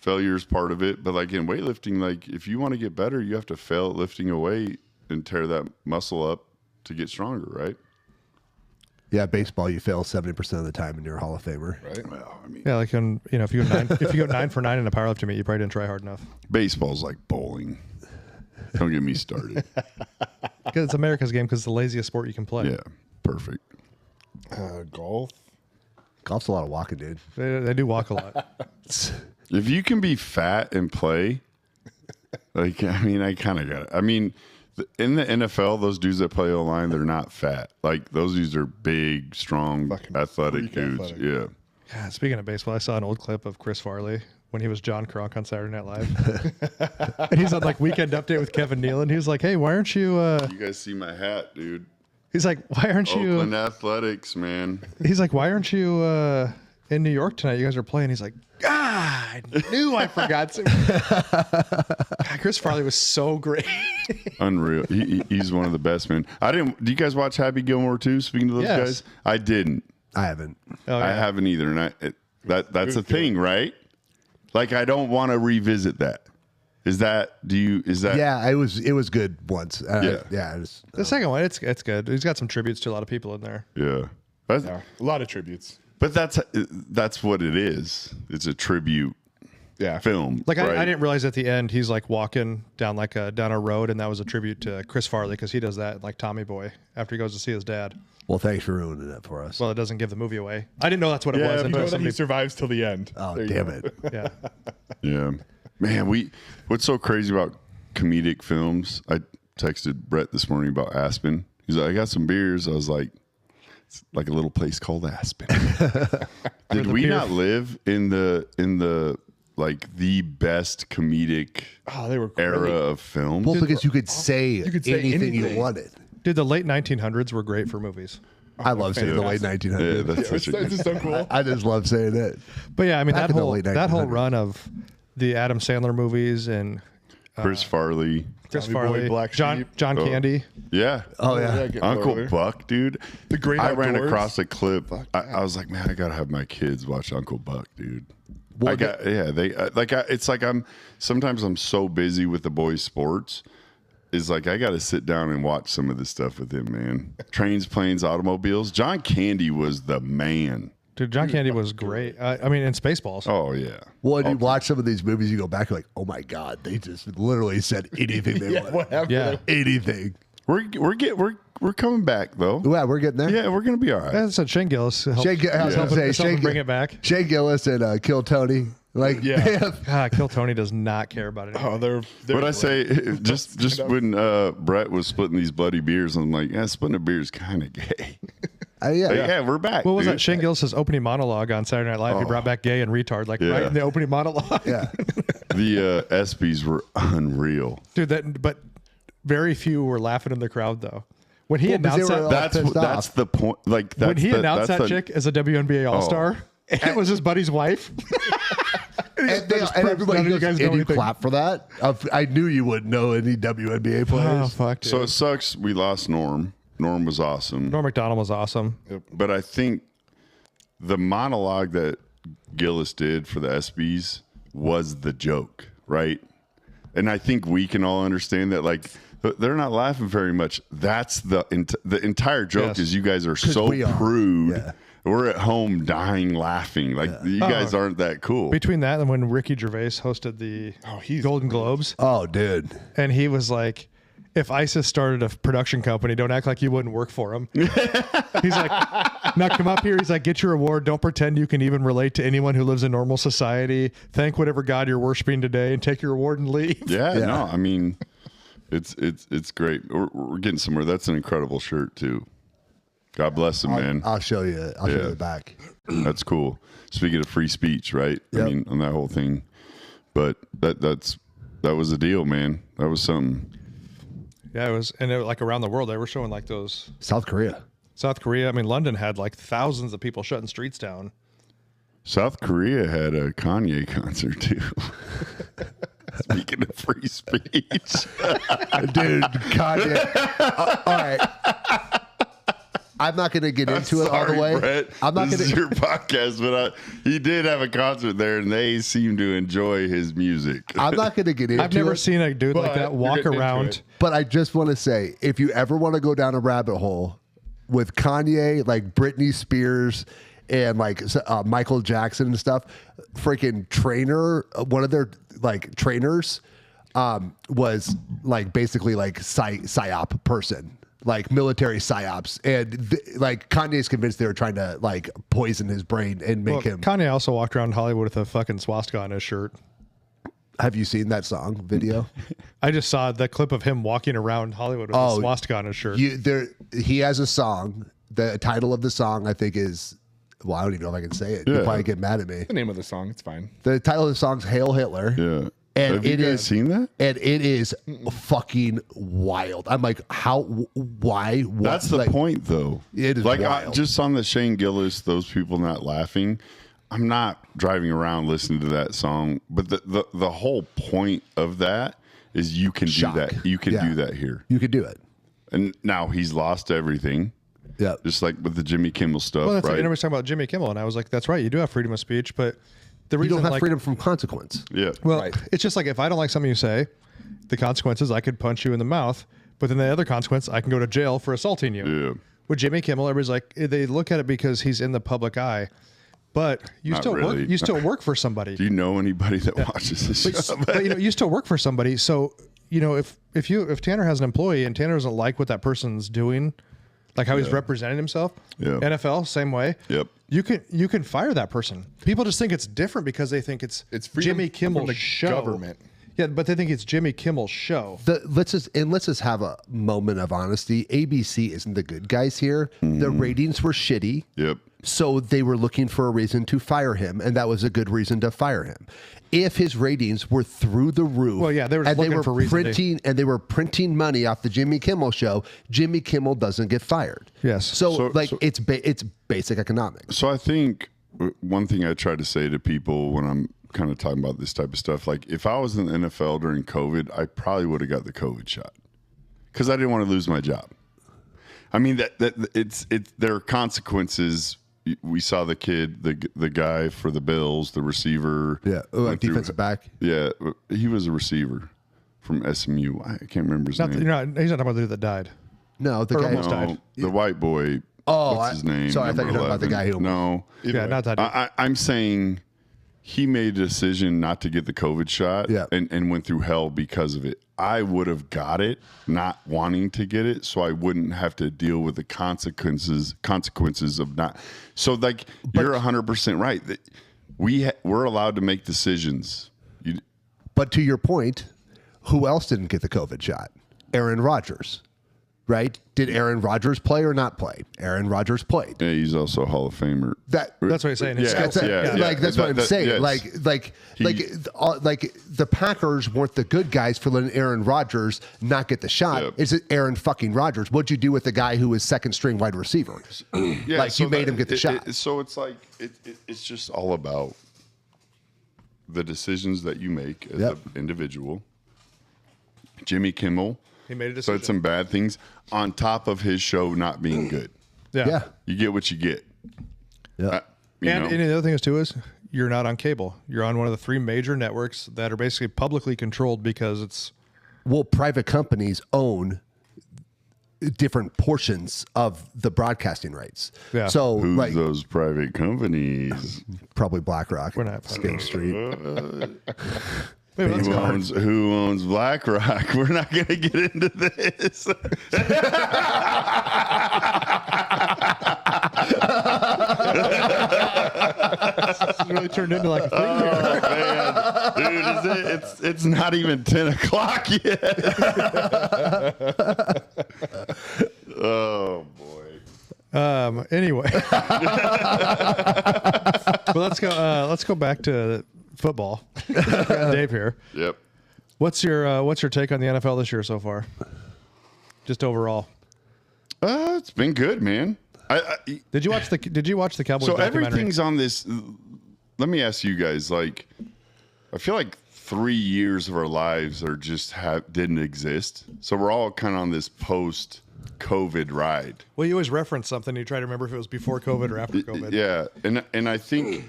failure is part of it. But like in weightlifting, like if you want to get better, you have to fail at lifting a weight and tear that muscle up to get stronger, right? Yeah, baseball, you fail 70% of the time and you're a Hall of Famer. Right. Well, I mean, Yeah, like if you go 9 for 9 in a powerlifting meet, you probably didn't try hard enough. baseball's like bowling. Don't get me started. Because it's America's game, because it's the laziest sport you can play. Yeah, perfect. Golf. Golf's a lot of walking, dude. They do walk a lot. If you can be fat and play, like, I mean, I kind of got it. I mean, in the NFL, those dudes that play O-line, they're not fat. Like, those dudes are big, strong, Fucking athletic freak dudes. athletic. Yeah. Yeah, speaking of baseball, I saw an old clip of Chris Farley when he was John Kronk on Saturday Night Live. And he's on like Weekend Update with Kevin Nealon. He was like, hey, why aren't you You guys see my hat, dude. he's like, why aren't Oakland you Athletics, man. he's like, why aren't you in New York tonight? You guys are playing. He's like, I knew I forgot to. God, Chris Farley was so great. Unreal. He's one of the best, man. Do you guys watch Happy Gilmore too? Speaking to those Yes. guys, I didn't. I haven't. Oh, I yeah. haven't either, and that's a thing, right? Like, I don't want to revisit that. Is that? Yeah, it was good once. Yeah. Yeah. It was, The second one, it's good. He's got some tributes to a lot of people in there. Yeah. That's, Yeah. A lot of tributes. But that's what it is. It's a tribute Yeah. film. Like right? I didn't realize at the end he's like walking down down a road, and that was a tribute to Chris Farley, because he does that like Tommy Boy after he goes to see his dad. well, thanks for ruining it for us. Well, it doesn't give the movie away. I didn't know that's what it Yeah, was. you until know that he somebody- survives till the end. Oh, There you damn go. it. yeah. Yeah, man. What's so crazy about comedic films? I texted Brett this morning about Aspen. He's like, I got some beers. I was like, it's like a little place called Aspen. Did we not live in the like the best comedic Oh, they were era great. of film? Well, because you could say, could say anything you anything. wanted. Dude, the late 1900s were great for movies. I love saying the late fantastic. 1900s. Yeah, that's It's such a just so cool. I just love saying it. But yeah, I mean Back in the late that whole 1900s. run of the Adam Sandler movies and Chris Farley. Chris Tommy Boy, Farley, Black John Sheep. Candy. Yeah. Oh, yeah. getting Uncle earlier. Buck, dude. The Great I ran Outdoors. across a clip. I was like, man, I gotta have my kids watch Uncle Buck, dude. Well, It's like sometimes I'm so busy with the boys' sports. Is like I got to sit down and watch some of this stuff with him, man. Trains, planes, automobiles. John Candy was the man. Dude, John Candy was great. I mean, in Spaceballs. Oh yeah. Well, and you watch some of these movies, you go back, you're like, oh my God, they just literally said anything they wanted. Whatever. Yeah. Anything. We're coming back though. Yeah, we're getting there. Yeah, we're gonna be all right. That's what Shane Gillis helped, I was gonna say, helping bring it back. Shane Gillis and Kill Tony. Like, Yeah. they have- God, Kill Tony does not care about it. Oh, they're What I say, just when Brett was splitting these bloody beers, I'm like, yeah, splitting a beer is kind of gay. yeah. Yeah, we're back. What was dude. that? Shane Gillis' opening monologue on Saturday Night Live. He brought back gay and retard, like Yeah. right in the opening monologue. Yeah. The ESPYs were unreal. Dude, but very few were laughing in the crowd though. When he Well, because announced they were that, all pissed That's off. the point. Like that's when he announced that's that the- chick as a WNBA All Star, it was his buddy's wife. And, and everybody none of you goes, guys know and you anything." clap for that? I knew you wouldn't know any WNBA Oh players. fuck! Dude. So it sucks. We lost Norm. Norm was awesome, Norm Macdonald was awesome. but I think the monologue that Gillis did for the ESPYs was the joke, right? And I think we can all understand that. Like they're not laughing very much. That's the entire joke. Yes. Is you guys are so we are. prude. Yeah. We're at home dying laughing. Like you guys aren't that cool. Between that and when Ricky Gervais hosted the Golden Globes, Oh, dude. and he was like, if ISIS started a production company, don't act like you wouldn't work for him. He's like, now come up here. He's like, get your award. Don't pretend you can even relate to anyone who lives in normal society. Thank whatever God you're worshiping today and take your award and leave. Yeah. No, I mean, it's great. We're getting somewhere. That's an incredible shirt too. God bless him, man. I'll show you. I'll show you the back. That's cool. Speaking of free speech, right? Yep. I mean, on that whole thing. But that was a deal, man. That was something. Yeah, it was, and it, like around the world, they were showing like those. South Korea. I mean, London had like thousands of people shutting streets down. South Korea had a Kanye concert too. Speaking of free speech, Dude, Kanye. All right. I'm not going to get into it all the way. Brett, I'm not this going is your podcast, but he did have a concert there, and they seem to enjoy his music. I'm not going to get into it. I've never seen a dude like But that you're walk getting into around. it. But I just want to say, if you ever want to go down a rabbit hole with Kanye, like Britney Spears and like Michael Jackson and stuff, freaking trainer, one of their like trainers was like basically like psyop person. Like military psyops, and like Kanye's convinced they were trying to like poison his brain and make him. Kanye also walked around Hollywood with a fucking swastika on his shirt. Have you seen that song video? I just saw the clip of him walking around Hollywood with a swastika on his shirt. He has a song. The title of the song, I think, is, well, I don't even know if I can say it. You'll probably get mad at me. The name of the song, it's fine. The title of the song's "Hail Hitler." Yeah. And Have you guys seen that? And it is fucking wild. I'm like, how? Why? What? That's the like, point, though. It is like wild. just on the Shane Gillis, those people not laughing. I'm not driving around listening to that song, but the whole point of that is you can Shock. do that. You can Yeah. do that here. You could do it. And now he's lost everything. Yeah. Just like with the Jimmy Kimmel stuff, Well, that's right? what everybody's talking about Jimmy Kimmel, and I was like, that's right, you do have freedom of speech, but the You reason don't have like, freedom from consequence. Yeah. well, Right. it's just like if I don't like something you say, the consequences I could punch you in the mouth, but then the other consequence I can go to jail for assaulting you. Yeah. With Jimmy Kimmel, everybody's like they look at it because he's in the public eye, but you Not still really. work. You still work for somebody. Do you know anybody that watches this show? But you know, you still work for somebody. So you know, if Tanner has an employee and Tanner doesn't like what that person's doing, like how he's representing himself, Yeah. NFL same way. Yep. You can fire that person. People just think it's different because they think it's freedom Jimmy Kimmel's from the show. government. Yeah, but they think it's Jimmy Kimmel's show. Let's just have a moment of honesty. ABC isn't the good guys here. The ratings were shitty. Yep. So they were looking for a reason to fire him, and that was a good reason to fire him. If his ratings were through the roof, Well, yeah, they were just looking for reason they were printing money off the Jimmy Kimmel show. Jimmy Kimmel doesn't get fired. Yes. So it's basic economics. So I think one thing I try to say to people when I'm kind of talking about this type of stuff, like if I was in the NFL during COVID, I probably would have got the COVID shot because I didn't want to lose my job. I mean there are consequences. We saw the kid, the guy for the Bills, the receiver. Yeah, went through- defensive back. Yeah, he was a receiver from SMU. I can't remember his name. He's not talking about the dude that died. No, the Or guy. almost died. No, the white boy. Oh, what's his name? sorry, I thought you were talking about the guy who. No, Yeah, not that dude. I'm saying he made a decision not to get the COVID shot Yeah. and went through hell because of it. I would have got it, not wanting to get it, so I wouldn't have to deal with the consequences of not. So, like, you're 100% right. We're allowed to make decisions. But to your point, who else didn't get the COVID shot? Aaron Rodgers, right? Did Aaron Rodgers play or not play? Aaron Rodgers played. Yeah, he's also a Hall of Famer. That's what he's saying. His Yeah, skill set. yeah. Like that's what I'm saying. yes. Like the Packers weren't the good guys for letting Aaron Rodgers not get the shot. Yep. It's Aaron fucking Rodgers. What'd you do with the guy who was second string wide receiver? Yeah, Like, you made him get the shot. So it's like it's just all about the decisions that you make as Yep. an individual. Jimmy Kimmel He made a decision. said some bad things on top of his show not being good. Yeah. You get what you get. Yeah. You And know? the other thing is too is you're not on cable. You're on one of the 3 major networks that are basically publicly controlled because it's Well, private companies own different portions of the broadcasting rights. Yeah. So Who's like those private companies? probably BlackRock. We're not Skate Street. Wait, let's go. Who owns BlackRock? We're not going to get into this. It's really turned into like a thing. Man, dude, it's not even 10 o'clock yet. Oh boy. Anyway, but let's go back to football. Dave here. Yep. What's your take on the NFL this year so far? Just overall. It's been good, man. Did you watch the Cowboys So documentary? everything's on this. Let me ask you guys. Like, I feel like 3 years of our lives are just didn't exist. So we're all kind of on this post-COVID ride. Well, you always reference something. You try to remember if it was before COVID or after COVID. Yeah, and I think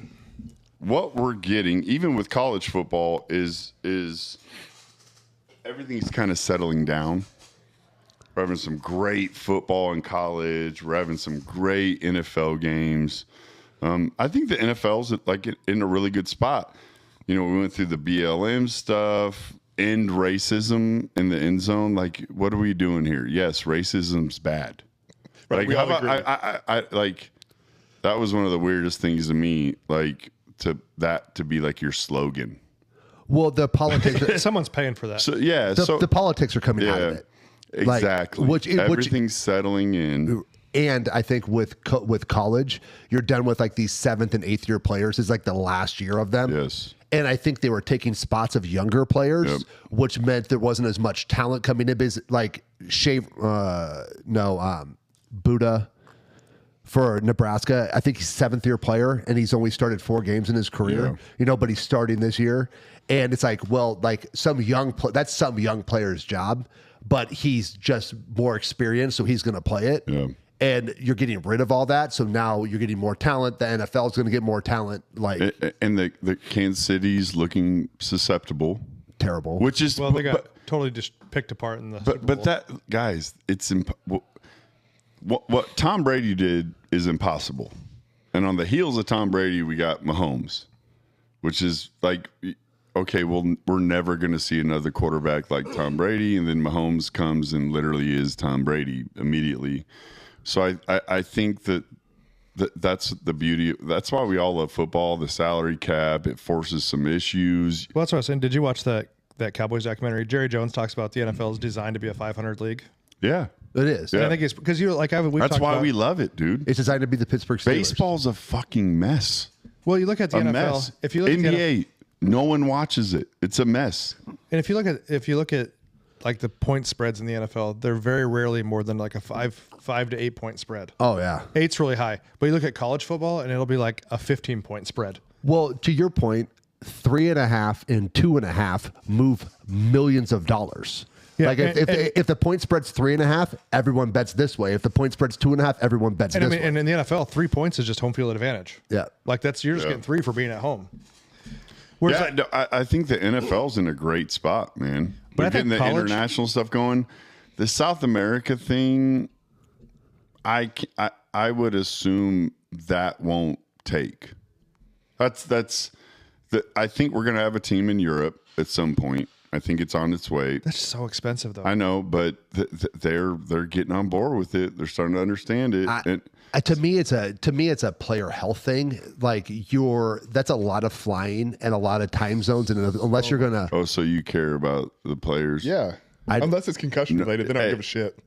what we're getting, even with college football, is everything's kind of settling down. We're having some great football in college. We're having some great NFL games. I think the NFL's like in a really good spot. You know, we went through the BLM stuff, end racism in the end zone. Like, what are we doing here? Yes, racism's bad. Right, Like, we how all about agree. I like that was one of the weirdest things to me. Like to be like your slogan. Well, the politics, Someone's paying for that. So yeah, the politics are coming out of it. Like, exactly. Everything's settling in. And I think with college, you're done with like these 7th and 8th year players. It's like the last year of them. Yes. And I think they were taking spots of younger players, Yep. which meant there wasn't as much talent coming in. Like Buddha for Nebraska. I think he's 7th year player, and he's only started 4 games in his career. Yeah. You know, but he's starting this year, and it's like, well, like that's some young player's job, but he's just more experienced, so he's going to play it. Yeah. And you're getting rid of all that, so now you're getting more talent. The NFL is going to get more talent. Like And the Kansas City's looking susceptible, terrible. which is Well, they got totally just picked apart in the Super Bowl. but that guys, it's what Tom Brady did is impossible. And on the heels of Tom Brady, we got Mahomes, which is like, okay, well, we're never going to see another quarterback like Tom Brady. And then Mahomes comes and literally is Tom Brady immediately. So I think that's the beauty. That's why we all love football. The salary cap, it forces some issues. Well, that's what I was saying. Did you watch that Cowboys documentary? Jerry Jones talks about the NFL is designed to be a 500 league. Yeah. It is. And I think it's because we've That's talked why about, we love it, dude. It's designed to be the Pittsburgh Steelers. Baseball's a fucking mess. Well, you look at the A NFL. mess. If you look at the NBA, no one watches it. It's a mess. And if you look at like the point spreads in the NFL, they're very rarely more than like a 5 to 8 point spread. Oh yeah. 8's really high. But you look at college football and it'll be like a 15-point spread. Well, to your point, 3.5 and 2.5 move millions of dollars. Yeah, like if the point spread's 3.5, everyone bets this way. If the point spread's 2.5, everyone bets And this I mean, way. and in the NFL, 3 points is just home field advantage. Yeah. Like you're just getting 3 for being at home. Whereas Yeah, no, I think the NFL's in a great spot, man. But I We're getting think the college- international stuff going. The South America thing, I would assume that won't take. I think we're going to have a team in Europe at some point. I think it's on its way. that's so expensive though. I know, but they're getting on board with it. They're starting to understand it. To me, it's a player health thing. Like that's a lot of flying and a lot of time zones, and unless you're gonna, Oh, so you care about the players? Yeah. Unless it's concussion related, then I don't give a shit.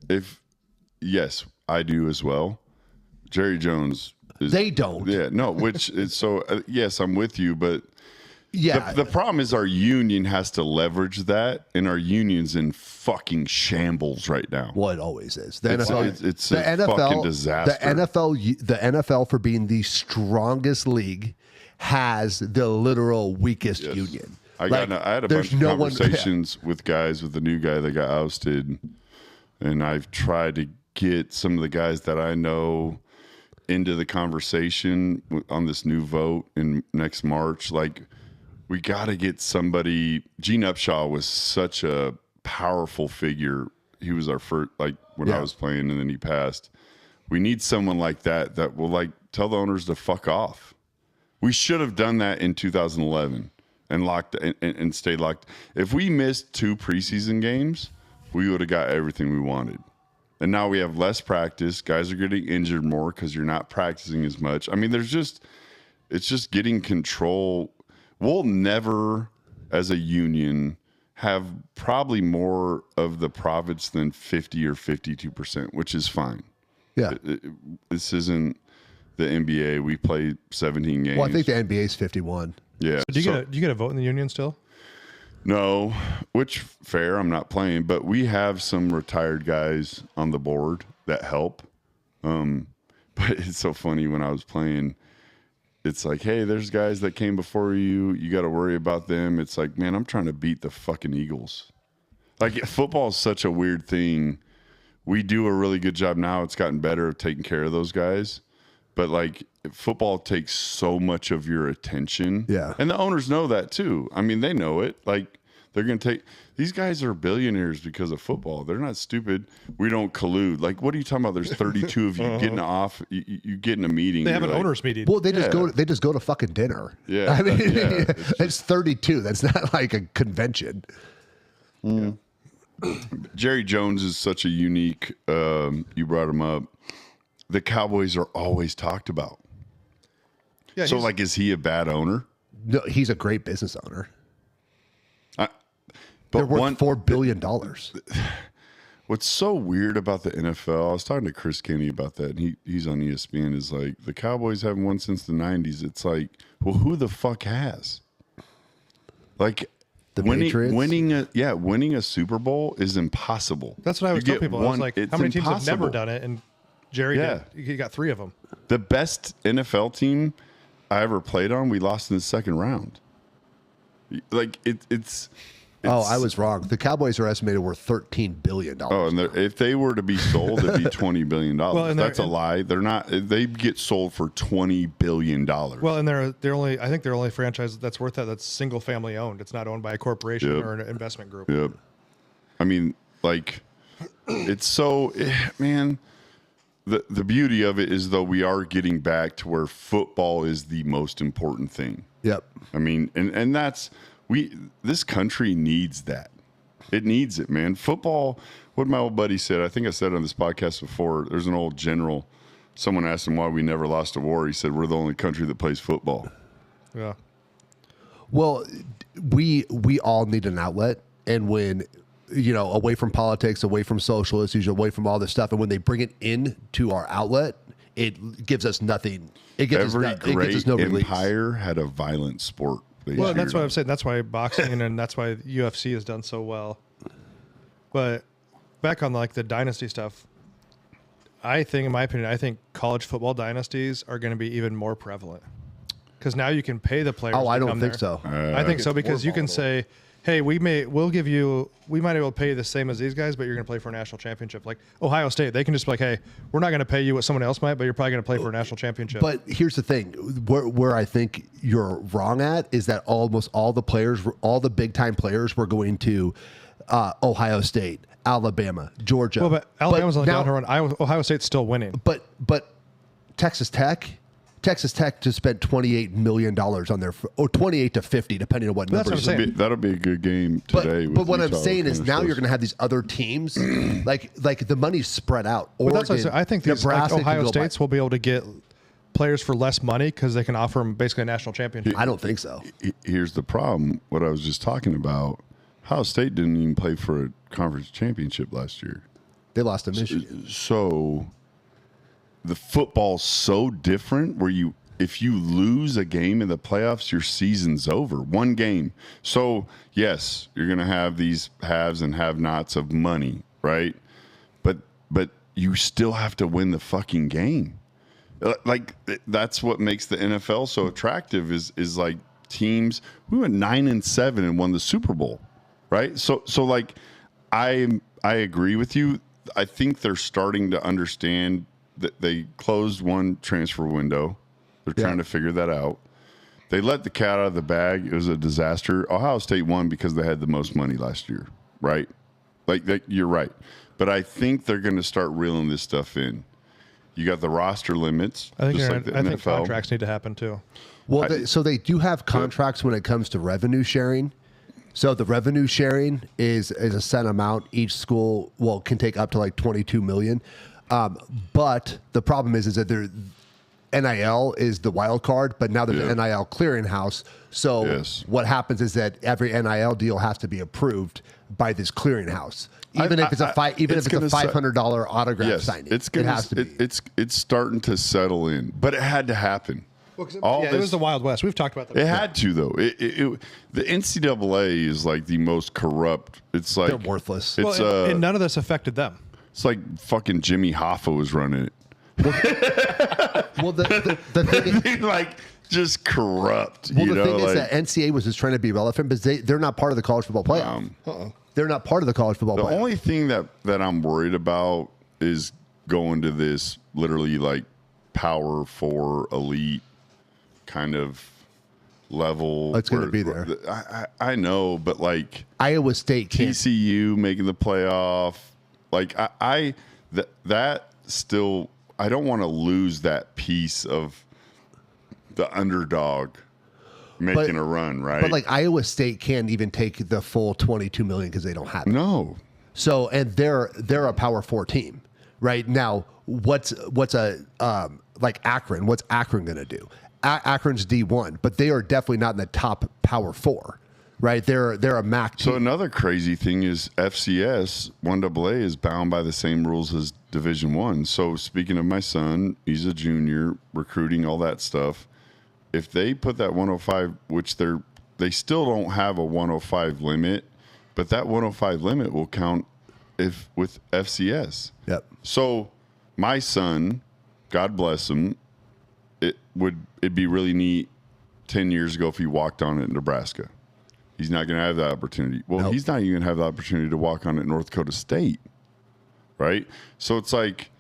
Yes, I do as well. Jerry Jones is, they don't. Yeah, no, which is so yes, I'm with you, but Yeah, the problem is our union has to leverage that, and our union's in fucking shambles right now. well, it always is. The It's- NFL, it's- it's the a NFL, fucking disaster. The NFL for being the strongest league has the literal weakest union. I Like, had a there's bunch of no one- conversations with guys, with the new guy that got ousted, and I've tried to get some of the guys that I know into the conversation on this new vote in next March. Like, we got to get somebody. Gene Upshaw was such a powerful figure. He was our first, like when I was playing, and then he passed. We need someone like that will like tell the owners to fuck off. We should have done that in 2011. and locked and stayed locked. If we missed 2 preseason games, we would have got everything we wanted. And now we have less practice. Guys are getting injured more because you're not practicing as much. I mean, it's just getting control. We'll never, as a union, have probably more of the profits than 50 or 52%, which is fine. Yeah. This isn't the NBA. We play 17 games. Well, I think the NBA is 51. Yeah. So do you get a vote in the union still? No, which fair. I'm not playing, but we have some retired guys on the board that help. But it's so funny when I was playing. It's like, hey, there's guys that came before you. You got to worry about them. It's like, man, I'm trying to beat the fucking Eagles. Like, football is such a weird thing. We do a really good job now. It's gotten better of taking care of those guys. But, like, football takes so much of your attention. Yeah. And the owners know that, too. I mean, they know it. Like, they're going to take – these guys are billionaires because of football. They're not stupid. We don't collude. Like, what are you talking about? There's 32 of you getting off. You get in a meeting. They have an like, owners meeting. Well, they just go to fucking dinner. Yeah. I mean, Yeah. it's 32. That's not like a convention. Jerry Jones is such a unique you brought him up. The Cowboys are always talked about. Yeah, So, like, is he a bad owner? No, he's a great business owner. But They're worth $4 billion. What's so weird about the NFL, I was talking to Chris Kenny about that, and he's on ESPN, is like, the Cowboys haven't won since the 90s. It's like, well, who the fuck has? Like, The Patriots? winning a Super Bowl is impossible. That's what I always You tell get people. I was one- like, it's how many teams have never impossible. done it? And Jerry Yeah. did. He got 3 of them. The best NFL team I ever played on, we lost in the second round. Like, it's Oh, I was wrong. The Cowboys are estimated worth $13 billion. Oh, and if they were to be sold, it'd be $20 billion. Well, and that's a lie. They're not. They get sold for $20 billion. Well, and they're only. I think they're only franchise that's worth that. That's single family owned. It's not owned by a corporation Yep. or an investment group. Yep. I mean, like, it's so, man. The beauty of it is, though, we are getting back to where football is the most important thing. Yep. I mean, and that's this country needs that. It needs it, man. Football, what my old buddy said, I think I said on this podcast before, there's an old general, someone asked him why we never lost a war. He said, we're the only country that plays football. Yeah. Well, we all need an outlet, and when away from politics, away from social issues, away from all this stuff, and when they bring it into our outlet, it gives us nothing. It gives Every us great no relief. empire had a violent sport. Well, and that's what I'm saying. That's why boxing and that's why UFC has done so well. But back on like the dynasty stuff, I think, in my opinion, I think college football dynasties are going to be even more prevalent because now you can pay the players. Oh, I to don't come think there. so. I think so it's because more you can volatile. say, hey, we might be able to pay you the same as these guys, but you're going to play for a national championship. Like Ohio State, they can just be like, hey, we're not going to pay you what someone else might, but you're probably going to play for a national championship. But here's the thing: where I think you're wrong at is that almost all the players, all the big time players, were going to Ohio State, Alabama, Georgia. well, but Alabama's on the now- downhill run. Ohio State's still winning. But Texas Tech just spent $28 million on their, or 28 to 50, depending on what That's numbers. what I'm saying. That'll be a good game today. But with what I'm Utah saying is kinda now you're close. going to have these other teams, like the money's spread out. But that's what I said. I think these like, Nebraska can Ohio go by- States will be able to get players for less money because they can offer them basically a national championship. I don't think so. Here's the problem. What I was just talking about. Ohio State didn't even play for a conference championship last year. They lost to Michigan. So the football's so different where if you lose a game in the playoffs, your season's over. One game. So, yes, you're going to have these haves and have-nots of money, right? But you still have to win the fucking game. Like, that's what makes the NFL so attractive is like teams. We went 9-7 and won the Super Bowl, right? So like, I agree with you. I think they're starting to understand that they closed one transfer window. They're trying to figure that out. They let the cat out of the bag. It was a disaster. Ohio State won because they had the most money last year, right? Like that, you're right. But I think they're going to start reeling this stuff in. You got the roster limits. I think just like the I think NFL. contracts need to happen too. Well, so they do have contracts when it comes to revenue sharing. So the revenue sharing is a set amount. Each school can take up to like 22 million. But the problem is that NIL is the wild card, but now there's an NIL clearinghouse. So what happens is that every NIL deal has to be approved by this clearinghouse. Even if it's a $500 autograph signing, it has to be. It's starting to settle in, but it had to happen. Well, it was the Wild West. We've talked about that. It had to though. The NCAA is like the most corrupt. It's like they're worthless. It's and none of this affected them. It's like fucking Jimmy Hoffa was running it. Well, the thing is, like just corrupt. Well, the thing is that NCAA was just trying to be relevant, but they're not part of the college football playoff. They're not part of the college football playoff. The only thing that I'm worried about is going to this literally like Power 4 elite kind of level. It's going to be there. I know, but like Iowa State can't. TCU making the playoff. Like that still, I don't want to lose that piece of the underdog making a run, right? But like Iowa State can't even take the full 22 million because they don't have it. No. So and they're a Power 4 team, right? Now what's a like Akron? What's Akron going to do? Akron's D1, but they are definitely not in the top Power 4, right? They're a MAC team. So another crazy thing is FCS 1AA is bound by the same rules as Division 1. So speaking of my son, he's a junior, recruiting, all that stuff. If they put that 105, which they still don't have a 105 limit, but that 105 limit will count with FCS. Yep. So my son, God bless him, it'd be really neat 10 years ago if he walked on it in Nebraska. He's not going to have that opportunity. Well, Nope. He's not even going to have the opportunity to walk on it in North Dakota State, right? So it's like,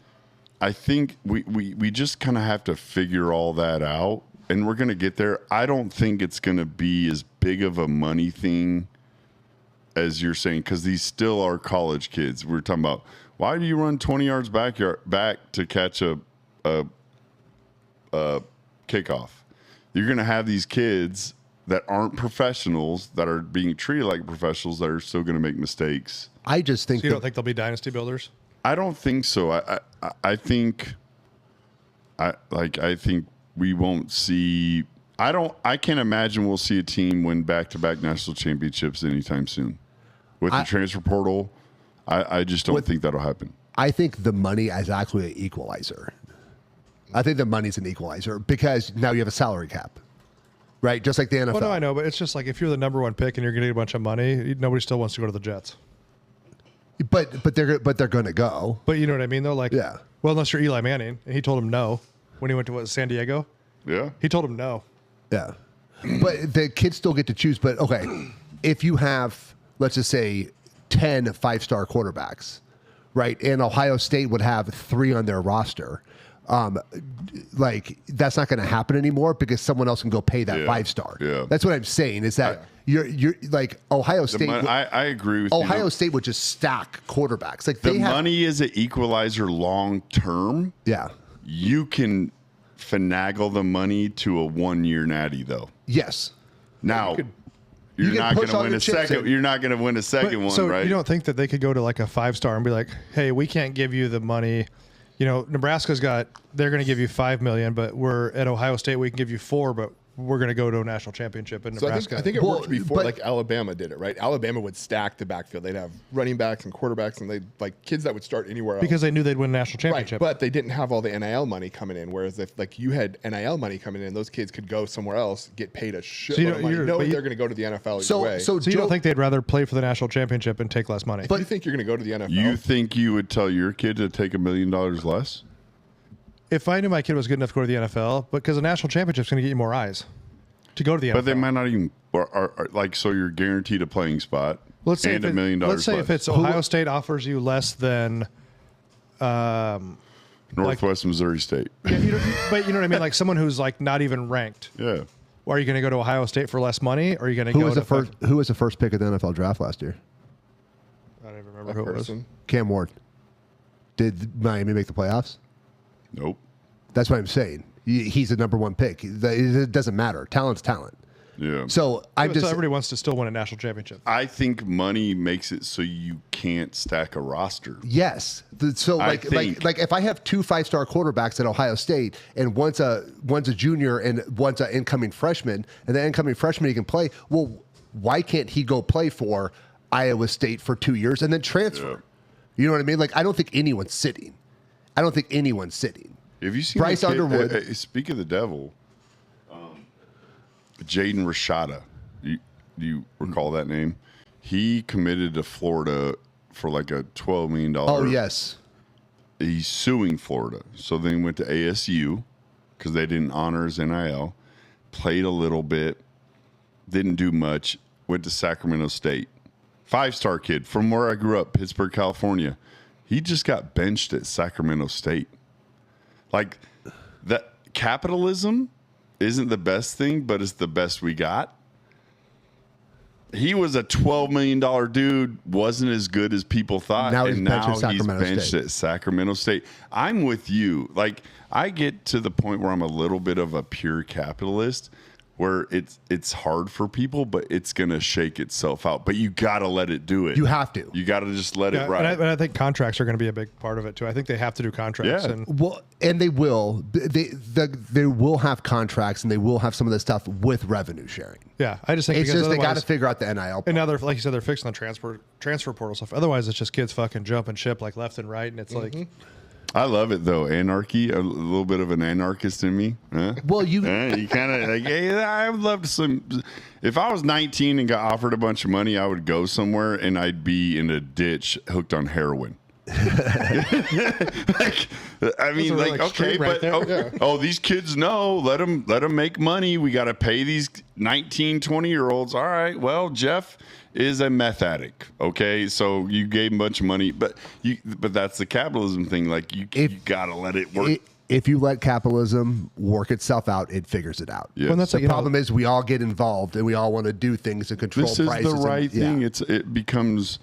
I think we just kind of have to figure all that out, and we're going to get there. I don't think it's going to be as big of a money thing as you're saying, because these still are college kids. We're talking about, why do you run 20 yards back to catch a kickoff? You're going to have these kids that aren't professionals that are being treated like professionals that are still going to make mistakes. I just think So you don't think they'll be dynasty builders? I don't think so. I think we won't see. I can't imagine we'll see a team win back-to-back national championships anytime soon. With the transfer portal, I just don't think that'll happen. I think the money is actually an equalizer. I think the money's an equalizer because now you have a salary cap, right? Just like the NFL. Well, no, I know, but it's just like if you're the number one pick and you're going to get a bunch of money, nobody still wants to go to the Jets. But they're going to go. But you know what I mean, though? Like, Yeah. Well, unless you're Eli Manning, and he told him no when he went to San Diego. Yeah. He told him no. Yeah. But the kids still get to choose. But okay, if you have, let's just say, 10 5-star quarterbacks, right? And Ohio State would have 3 on their roster. Like that's not going to happen anymore because someone else can go pay that 5-star. Yeah. That's what I'm saying is that you're like Ohio State. I agree with Ohio you. State would just stack quarterbacks. Like The they have, money is an equalizer long term. yeah. You can finagle the money to a 1-year natty though. Yes. Now you you're can not push going to all win your a chips second. in. You're not going to win a second one, so right? you don't think that they could go to like a 5-star and be like, hey, we can't give you the money. You know, they're going to give you $5 million, but we're at Ohio State. We can give you 4, but we're going to go to a national championship in So Nebraska. I think it worked before, but- like Alabama did it, right? Alabama would stack the backfield. They'd have running backs and quarterbacks, and they'd like kids that would start anywhere else. because they knew they'd win a national Right, championship. but they didn't have all the NIL money coming in. Whereas if like you had NIL money coming in, those kids could go somewhere else, get paid a shitload of money, knowing they're going to go to the NFL either way. So you don't think they'd rather play for the national championship and take less money? But you think you're going to go to the NFL? You think you would tell your kid to take $1 million less? If I knew my kid was good enough to go to the NFL, because a national championship is going to get you more eyes to go to the NFL. But they might not even are like, so you're guaranteed a playing spot. Let's say and if $1 million Let's say if less. it's Ohio State offers you less than, Northwest Missouri State. but you know what I mean, like someone who's like not even ranked. Yeah. Are you going to go to Ohio State for less money, or are you going to who go was to the first? Who was the first pick of the NFL draft last year? I don't even remember who it was. person. Cam Ward. Did Miami make the playoffs? Nope. That's what I'm saying. He's a number one pick. It doesn't matter. Talent's talent. Yeah. So I'm So just everybody wants to still win a national championship. I think money makes it so you can't stack a roster. yes. So like if I have 2 5-star quarterbacks at Ohio State and one's a junior and one's an incoming freshman, and the incoming freshman he can play, well, why can't he go play for Iowa State for 2 years and then transfer? Yeah. You know what I mean? Like I don't think anyone's sitting. Have you seen Bryce Underwood? Speak of the devil. Jaden Rashada. You recall that name? He committed to Florida for like a $12 million. Oh, yes. He's suing Florida. So then he went to ASU because they didn't honor his NIL. Played a little bit. Didn't do much. Went to Sacramento State. 5-star kid from where I grew up, Pittsburgh, California. He just got benched at Sacramento State. Like, that capitalism isn't the best thing, but it's the best we got. He was a $12 million dude, wasn't as good as people thought, now he's and benched now at Sacramento he's benched State. at Sacramento State. I'm with you. Like, I get to the point where I'm a little bit of a pure capitalist, where it's hard for people, but it's going to shake itself out. But you got to let it do it. You have to. You got to just let Yeah, it ride. and I think contracts are going to be a big part of it too. I think they have to do contracts. Yeah. And Well, and they will. They will have contracts, and they will have some of this stuff with revenue sharing. yeah, I just think It's because just they got to otherwise- figure out the NIL. And now they're, like you said, they're fixing the transfer portal stuff. Otherwise, it's just kids fucking jumping ship like left and right, and it's like, I love it though. Anarchy, a little bit of an anarchist in me. Huh? Well, you You kind of like, hey, I would love some. If I was 19 and got offered a bunch of money, I would go somewhere and I'd be in a ditch hooked on heroin. Like, I mean, really like, extreme okay, right but there. oh, these kids know. Let them make money. We got to pay these 19, 20-year-olds. All right, well, Jeff is a meth addict. Okay, so you gave him a bunch of money, but that's the capitalism thing. Like, you got to let it work. if you let capitalism work itself out, it figures it out. Yes. Well, that's The like, you know, problem is we all get involved and we all want to do things to control This is prices. the and- right yeah. thing. It becomes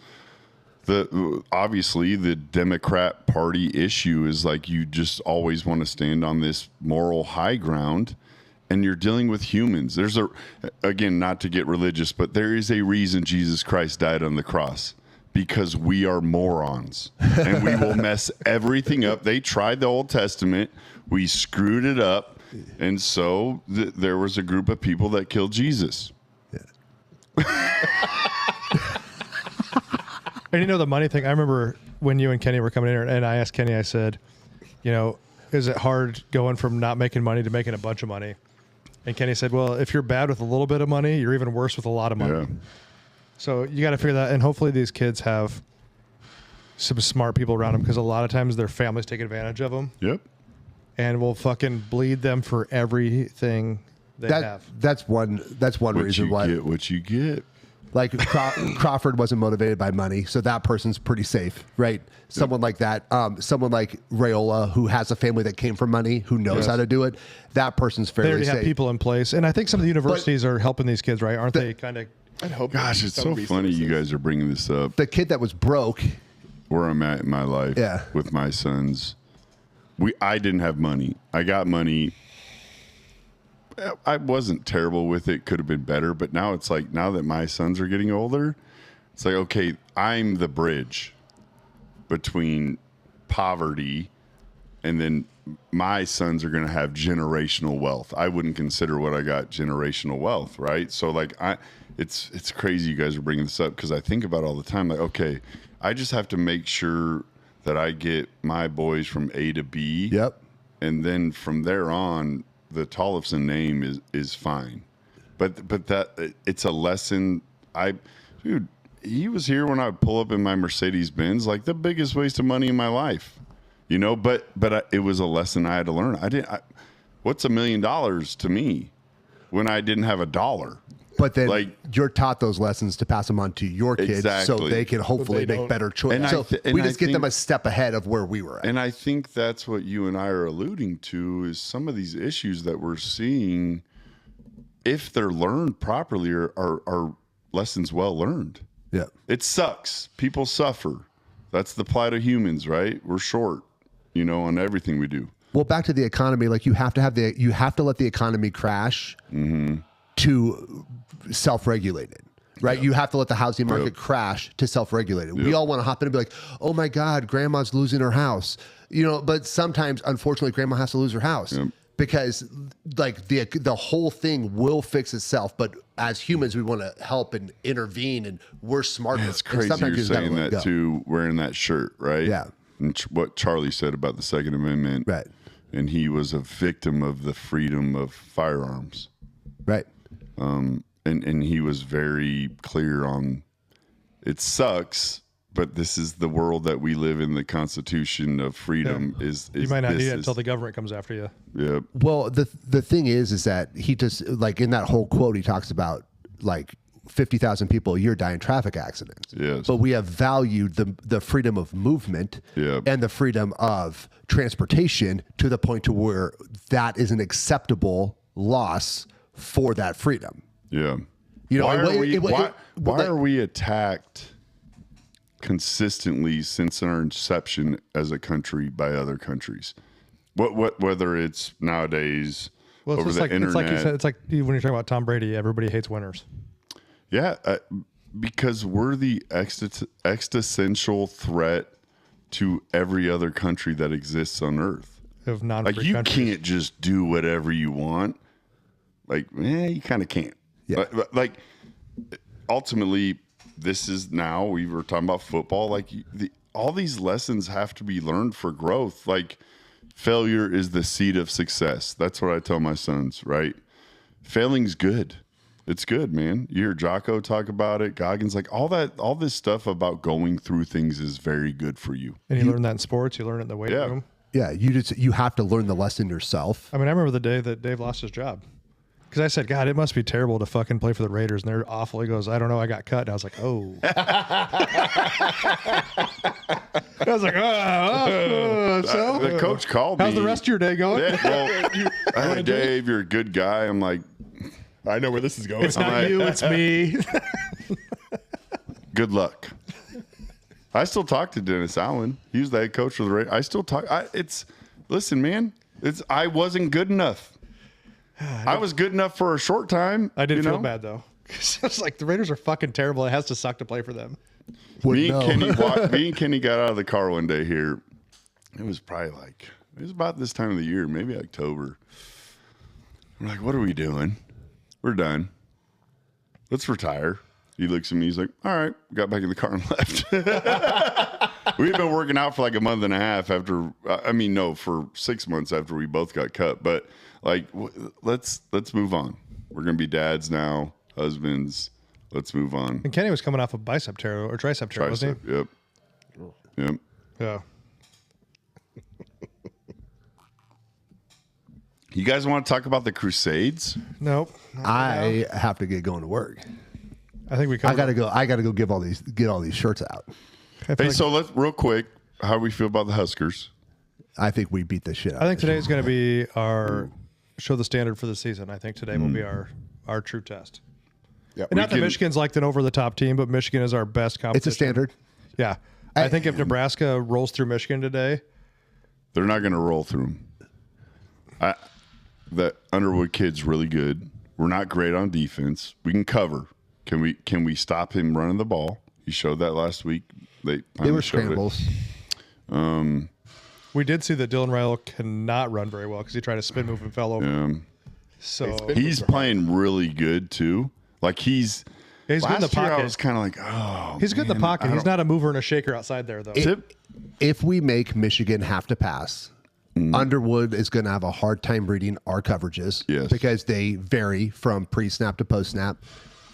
obviously the Democrat Party issue is like you just always want to stand on this moral high ground, and you're dealing with humans. There's again, not to get religious, but there is a reason Jesus Christ died on the cross. Because we are morons and we will mess everything up. They tried the Old Testament. We screwed it up. And so there was a group of people that killed Jesus. And you know the money thing. I remember when you and Kenny were coming in here, and I asked Kenny. I said, you know, is it hard going from not making money to making a bunch of money? And Kenny said, well, if you're bad with a little bit of money, you're even worse with a lot of money. Yeah. So you got to figure that, and hopefully these kids have some smart people around them, because a lot of times their families take advantage of them Yep. and will fucking bleed them for everything they have. That's one What reason you why. get, what you get. Like Crawford wasn't motivated by money, so that person's pretty safe, right? Someone like that, someone like Rayola, who has a family that came from money, who knows how to do it. That person's They fairly already have safe. people in place, and I think some of the universities are helping these kids, right? Aren't they? Kind of. I'd hope. Gosh, it's so funny you guys are bringing this up. The kid that was broke, Where I'm at in my life Yeah. with my sons. I didn't have money. I got money. I wasn't terrible with it. Could have been better. But now it's like, now that my sons are getting older, it's like, okay, I'm the bridge between poverty and then my sons are going to have generational wealth. I wouldn't consider what I got generational wealth, right? So like it's crazy you guys are bringing this up, because I think about it all the time. Like, okay, I just have to make sure that I get my boys from A to B. yep. And then from there on, the Tollefson name is fine. But that it's a lesson. Dude, he was here when I would pull up in my Mercedes Benz, like the biggest waste of money in my life, you know. But it was a lesson I had to learn. What's $1 million to me when I didn't have $1? But then Like- you're taught those lessons to pass them on to your kids, so Exactly. they can hopefully they make don't. better choices. And I So th- and we I just get them think- a step ahead of where we were at. And I think that's what you and I are alluding to, is some of these issues that we're seeing, if they're learned properly, are lessons well learned. Yeah. It sucks. People suffer. That's the plight of humans, right? We're short, on everything we do. Well, back to the economy, like you have to let the economy crash to self-regulate it. Right. You have to let the housing market crash to self-regulate it. We all want to hop in and be like, oh my God, grandma's losing her house. But sometimes, unfortunately, grandma has to lose her house because like the whole thing will fix itself. But as humans, we want to help and intervene, and we're smarter. It's crazy you're saying that too, wearing that shirt, right? Yeah. And what Charlie said about the Second Amendment. Right. And he was a victim of the freedom of firearms. Right. And he was very clear on it sucks, but this is the world that we live in. The Constitution of freedom is you might not need it until the government comes after you. Yeah. Well, the thing is that he just like in that whole quote, he talks about like 50,000 people a year die in traffic accidents. Yes. But we have valued the freedom of movement and the freedom of transportation to the point to where that is an acceptable loss for that freedom. Yeah. Why are we attacked consistently since our inception as a country by other countries? Whether it's nowadays over the internet. It's like you said. It's like when you're talking about Tom Brady. Everybody hates winners. Yeah, because we're the existential threat to every other country that exists on Earth. Of non-free like you countries. can't just do whatever you want. Like, you kind of can't. Yeah. Like, ultimately, this is now we were talking about football. Like, all these lessons have to be learned for growth. Like, failure is the seed of success. That's what I tell my sons. Right? Failing's good. It's good, man. You hear Jocko talk about it. Goggins, like all this stuff about going through things is very good for you. And you learn that in sports. You learn it in the weight room. Yeah, you have to learn the lesson yourself. I mean, I remember the day that Dave lost his job. Because I said, God, it must be terrible to fucking play for the Raiders. And they're awful. He goes, I don't know. I got cut. And I was like, oh. I was like, so? The coach called me. How's the rest of your day going? Yeah, well, Dave, you're a good guy. I'm like, I know where this is going. It's not you, it's me. Good luck. I still talk to Dennis Allen. He was the head coach for the Raiders. I still talk. Listen, man. I wasn't good enough. I was good enough for a short time. I did feel bad though. It's like the Raiders are fucking terrible. It has to suck to play for them. Me and Kenny got out of the car one day here. It was probably it was about this time of the year, maybe October. We're like, what are we doing? We're done. Let's retire. He looks at me. He's like, all right. Got back in the car and left. We've been working out for like a month and a half after, for 6 months after we both got cut. But let's move on. We're going to be dads now, husbands. Let's move on. And Kenny was coming off a bicep tear or tricep tear, wasn't he? Yep. Yeah. You guys want to talk about the Crusades? Nope. I have to get going to work. I think we I gotta go get all these shirts out. Hey, so let's real quick. How do we feel about the Huskers? I think we beat the shit out. I think today's going to be our show the standard for the season. I think today will be our true test. Yeah, And not that Michigan's like an over-the-top team, but Michigan is our best competition. It's a standard. Yeah. I think if Nebraska rolls through Michigan today, they're not going to roll through them. The Underwood kid's really good. We're not great on defense. We can cover. Can we stop him running the ball? He showed that last week. They were scrambles. we did see that Dylan Ryle cannot run very well because he tried to spin move and fell over. So he's playing really good too. Like he's good in the pocket. I was kind of like, oh, he's good in the pocket. He's not a mover and a shaker outside there though. If we make Michigan have to pass, Underwood is going to have a hard time reading our coverages because they vary from pre-snap to post-snap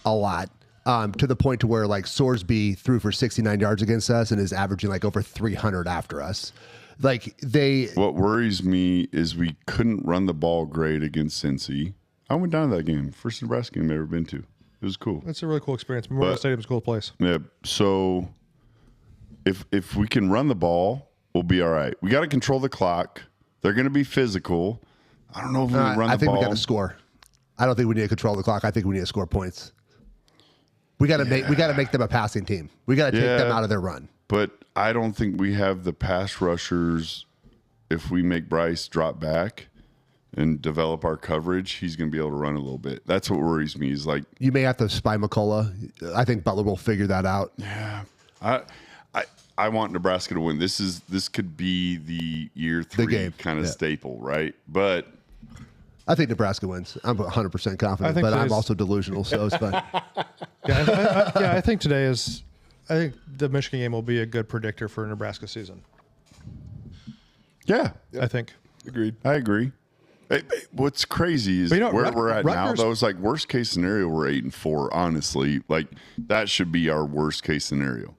a lot. To the point to where like Sorsby threw for 69 yards against us and is averaging like over 300 after us. What worries me is we couldn't run the ball great against Cincy. I went down to that game, first Nebraska game I've ever been to. It was cool. It's a really cool experience. Memorial Stadium's a cool place. Yeah. So if we can run the ball, we'll be all right. We got to control the clock. They're going to be physical. I don't know if we can run the ball. I think we got to score. I don't think we need to control the clock. I think we need to score points. We got to make them a passing team. We got to take them out of their run. But I don't think we have the pass rushers if we make Bryce drop back and develop our coverage, he's going to be able to run a little bit. That's what worries me. Is like You may have to spy McCullough. I think Butler will figure that out. yeah, I want Nebraska to win. This could be the year 3 game. kind of staple, right? But I think Nebraska wins. I'm 100% confident, but I'm also delusional, so it's fine. I think today is. I think the Michigan game will be a good predictor for Nebraska season. yeah, I think. Agreed. I agree. What's crazy is where we're at now. Rutgers, Though it's like worst case scenario, we're 8-4. Honestly, like that should be our worst case scenario,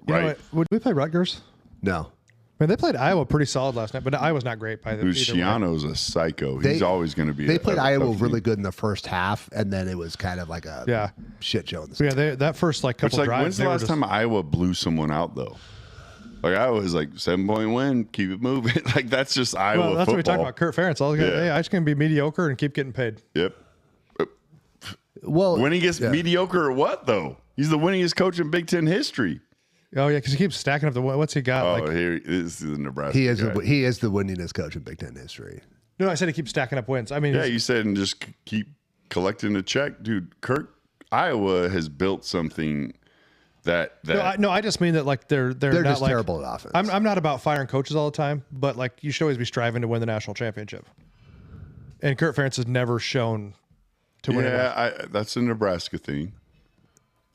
right? Would we play Rutgers? No. I mean, they played Iowa pretty solid last night, but Iowa's not great by the Luciano's a psycho. He's always going to be. They played Iowa really good in the first half, and then it was kind of like a shit show in the second. Yeah, that first couple drives. When's the last time Iowa blew someone out though? Like Iowa was like 7-point win, keep it moving. Like that's just Iowa. Well, that's football. what we talk about. Kurt Ferentz. Hey, I'm just going to be mediocre and keep getting paid. Yep. Well, Winningest mediocre or what though? He's the winningest coach in Big Ten history. Oh yeah, because he keeps stacking up the. What's he got? Oh, here this is the Nebraska. he is guy. he is the winningest coach in Big Ten history. No, I said he keeps stacking up wins. I mean, Yeah, you said and just keep collecting a check, dude. Iowa has built something that no, I just mean that like they're not just like, terrible at offense. I'm not about firing coaches all the time, but like you should always be striving to win the national championship. And Kurt Ferentz has never shown to win. That's a Nebraska thing.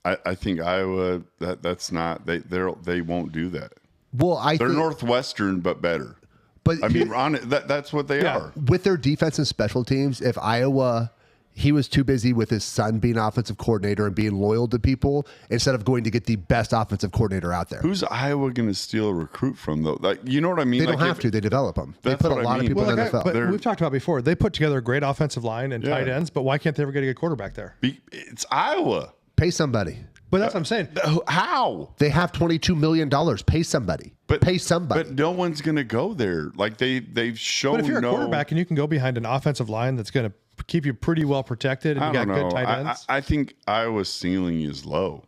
I think Iowa that's not they won't do that. Well, They're Northwestern but better. But I mean, that's what they are. with their defense and special teams, if Iowa, he was too busy with his son being offensive coordinator and being loyal to people instead of going to get the best offensive coordinator out there. Who's Iowa going to steal a recruit from though? Like, you know what I mean? They don't have to. They develop them. They That's put a what I lot of mean. people in the NFL. But we've talked about before. They put together a great offensive line and tight ends, but why can't they ever get a good quarterback there? It's Iowa. Pay somebody. But that's what I'm saying. How? They have $22 million. Pay somebody. Pay somebody. But no one's going to go there. Like they've shown. But if you're a quarterback and you can go behind an offensive line that's going to keep you pretty well protected, and you got good tight ends. I think Iowa's ceiling is low.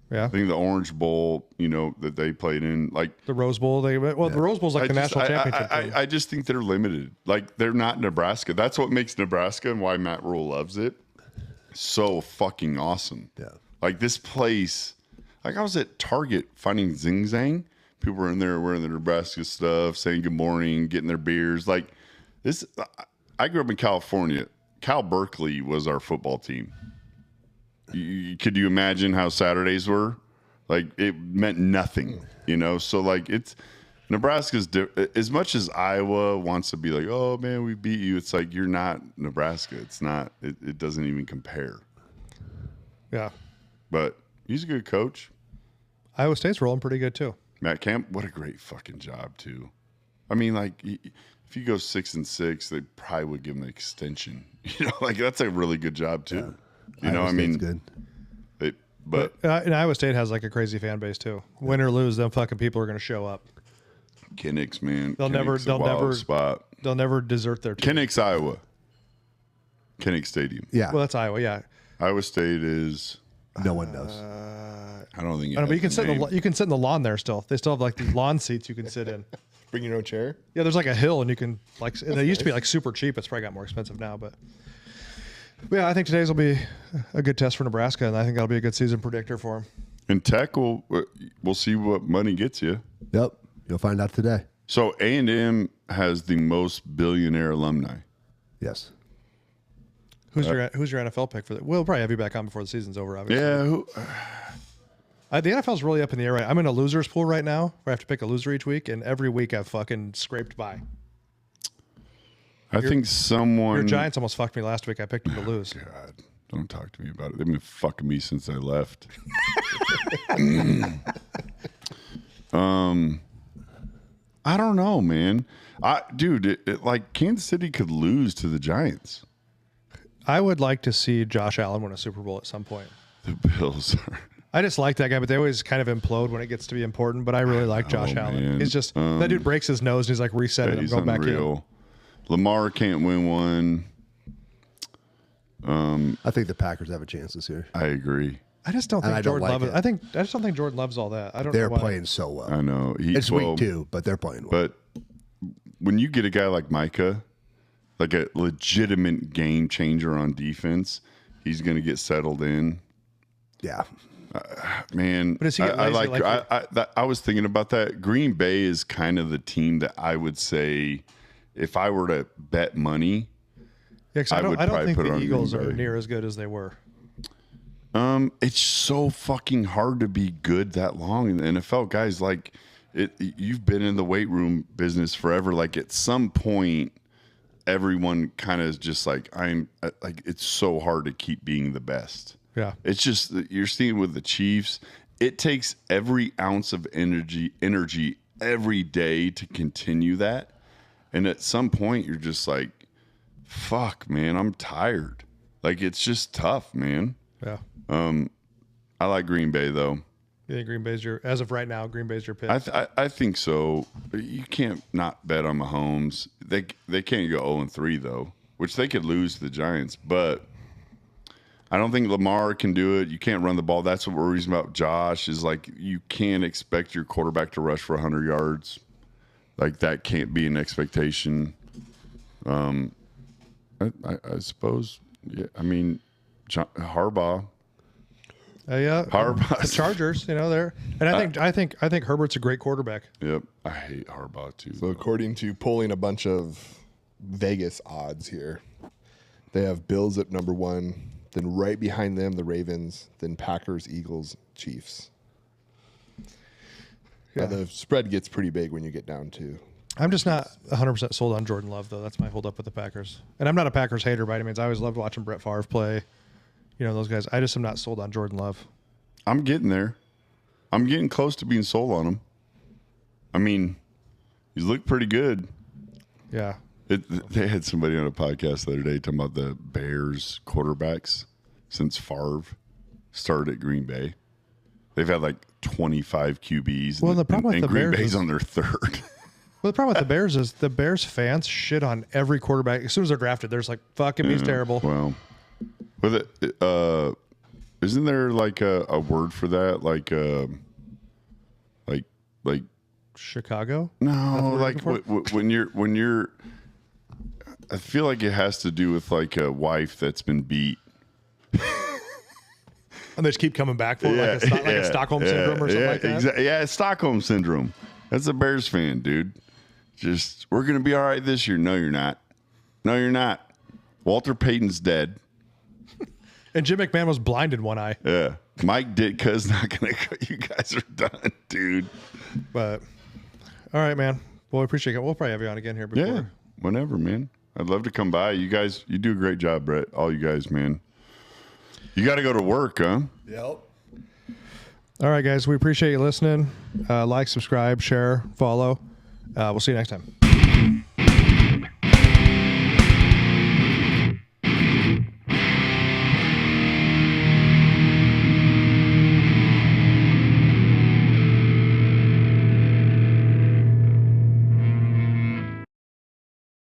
Yeah, I think the Orange Bowl, that they played in, like the Rose Bowl. The Rose Bowl's like the national championship. I just think they're limited. Like they're not Nebraska. That's what makes Nebraska and why Matt Rule loves it so fucking awesome. Yeah. Like this place, like I was at Target finding Zing Zang. People were in there wearing their Nebraska stuff, saying good morning, getting their beers. Like this, I grew up in California. Cal Berkeley was our football team. Could you imagine how Saturdays were? Like it meant nothing, So like Nebraska's as much as Iowa wants to be like, oh man, we beat you. It's like you're not Nebraska. It's not. It doesn't even compare. Yeah. But he's a good coach. Iowa State's rolling pretty good too. Matt Camp, what a great fucking job too. I mean, like if you go 6-6, they probably would give him an extension. Like that's a really good job too. Iowa State's good. But and Iowa State has like a crazy fan base too. Win or lose, them fucking people are going to show up. Kinnick's, man, They'll never desert their team. Kinnick's Iowa. Kinnick Stadium. Yeah. Well, that's Iowa. Yeah. Iowa State is. No one knows. I don't think. I know, but you can sit in the lawn there still. They still have like these lawn seats you can sit in. Bring your own chair. Yeah, there's like a hill, and you can like. And they used to be like super cheap. It's probably got more expensive now, but yeah, I think today's will be a good test for Nebraska, and I think that'll be a good season predictor for them. And Tech we'll see what money gets you. Yep, you'll find out today. So A&M has the most billionaire alumni. Yes. Who's your NFL pick for that? We'll probably have you back on before the season's over, obviously. Yeah. The NFL's really up in the air. Right? I'm in a losers pool right now where I have to pick a loser each week, and every week I've fucking scraped by. I think someone. Your Giants almost fucked me last week. I picked them to lose. God, don't talk to me about it. They've been fucking me since I left. I don't know, man. Dude, like Kansas City could lose to the Giants. I would like to see Josh Allen win a Super Bowl at some point. The Bills are. I just like that guy, but they always kind of implode when it gets to be important. But I really like Josh Allen. Man. He's just that dude breaks his nose and he's like resetting him, going unreal. back in. Lamar can't win one. I think the Packers have a chance this year. I agree. I just don't think Jordan Love. I just don't think Jordan loves all that. I don't. They're know why. playing so well. I know It's week 2, but they're playing well. But when you get a guy like Micah, like a legitimate game changer on defense, he's going to get settled in. Yeah. Man, But is he I lazy I was thinking about that. Green Bay is kind of the team that I would say, if I were to bet money, Yeah, 'cause I don't probably think put it the on Eagles Green are Bay. near as good as they were. It's so fucking hard to be good that long in the NFL, guys. Like, you've been in the weight room business forever. Like, at some point, everyone kind of is just like, it's so hard to keep being the best. Yeah. It's just that you're seeing with the Chiefs, it takes every ounce of energy every day to continue that. And at some point, you're just like, fuck, man, I'm tired. Like, it's just tough, man. Yeah. I like Green Bay, though. You think Green Bay's as of right now, Green Bay's your pick? I think so. You can't not bet on Mahomes. They can't go 0-3, though, which they could lose to the Giants. But I don't think Lamar can do it. You can't run the ball. That's what worries me about Josh is, like, you can't expect your quarterback to rush for 100 yards. Like, that can't be an expectation. I suppose. Yeah, I mean, Harbaugh. Yeah, Harbaugh. the Chargers, they're, and I think Herbert's a great quarterback. Yep, I hate Harbaugh too. So according to pulling a bunch of Vegas odds here, they have Bills at number 1, then right behind them the Ravens, then Packers, Eagles, Chiefs. Yeah. Now the spread gets pretty big when you get down to. I'm just not 100% sold on Jordan Love, though. That's my hold up with the Packers. And I'm not a Packers hater by any means. I always loved watching Brett Favre play. Those guys. I just am not sold on Jordan Love. I'm getting there. I'm getting close to being sold on him. I mean, he's looked pretty good. Yeah. They had somebody on a podcast the other day talking about the Bears quarterbacks since Favre started at Green Bay. They've had like 25 QBs. Well, the problem with the Green Bears Bay's is- on their third. Well, the problem with the Bears is the Bears fans shit on every quarterback. As soon as they're drafted, there's like, fuck him, he's terrible. Well, with it, isn't there like a word for that? Like Chicago? no, what like you're looking when you're. I feel like it has to do with like a wife that's been beat. And they just keep coming back for it, like a Stockholm syndrome or something like that? Yeah, it's Stockholm syndrome. That's a Bears fan, dude. Just, we're going to be all right this year. No, you're not. No, you're not. Walter Payton's dead. And Jim McMahon was blind in one eye. Yeah. Mike Ditka's not going to go. You guys are done, dude. But, all right, man. Well, I appreciate it. We'll probably have you on again here before. Yeah, whenever, man. I'd love to come by. You guys, you do a great job, Brett. All you guys, man. You got to go to work, huh? Yep. All right, guys. We appreciate you listening. Like, subscribe, share, follow. We'll see you next time.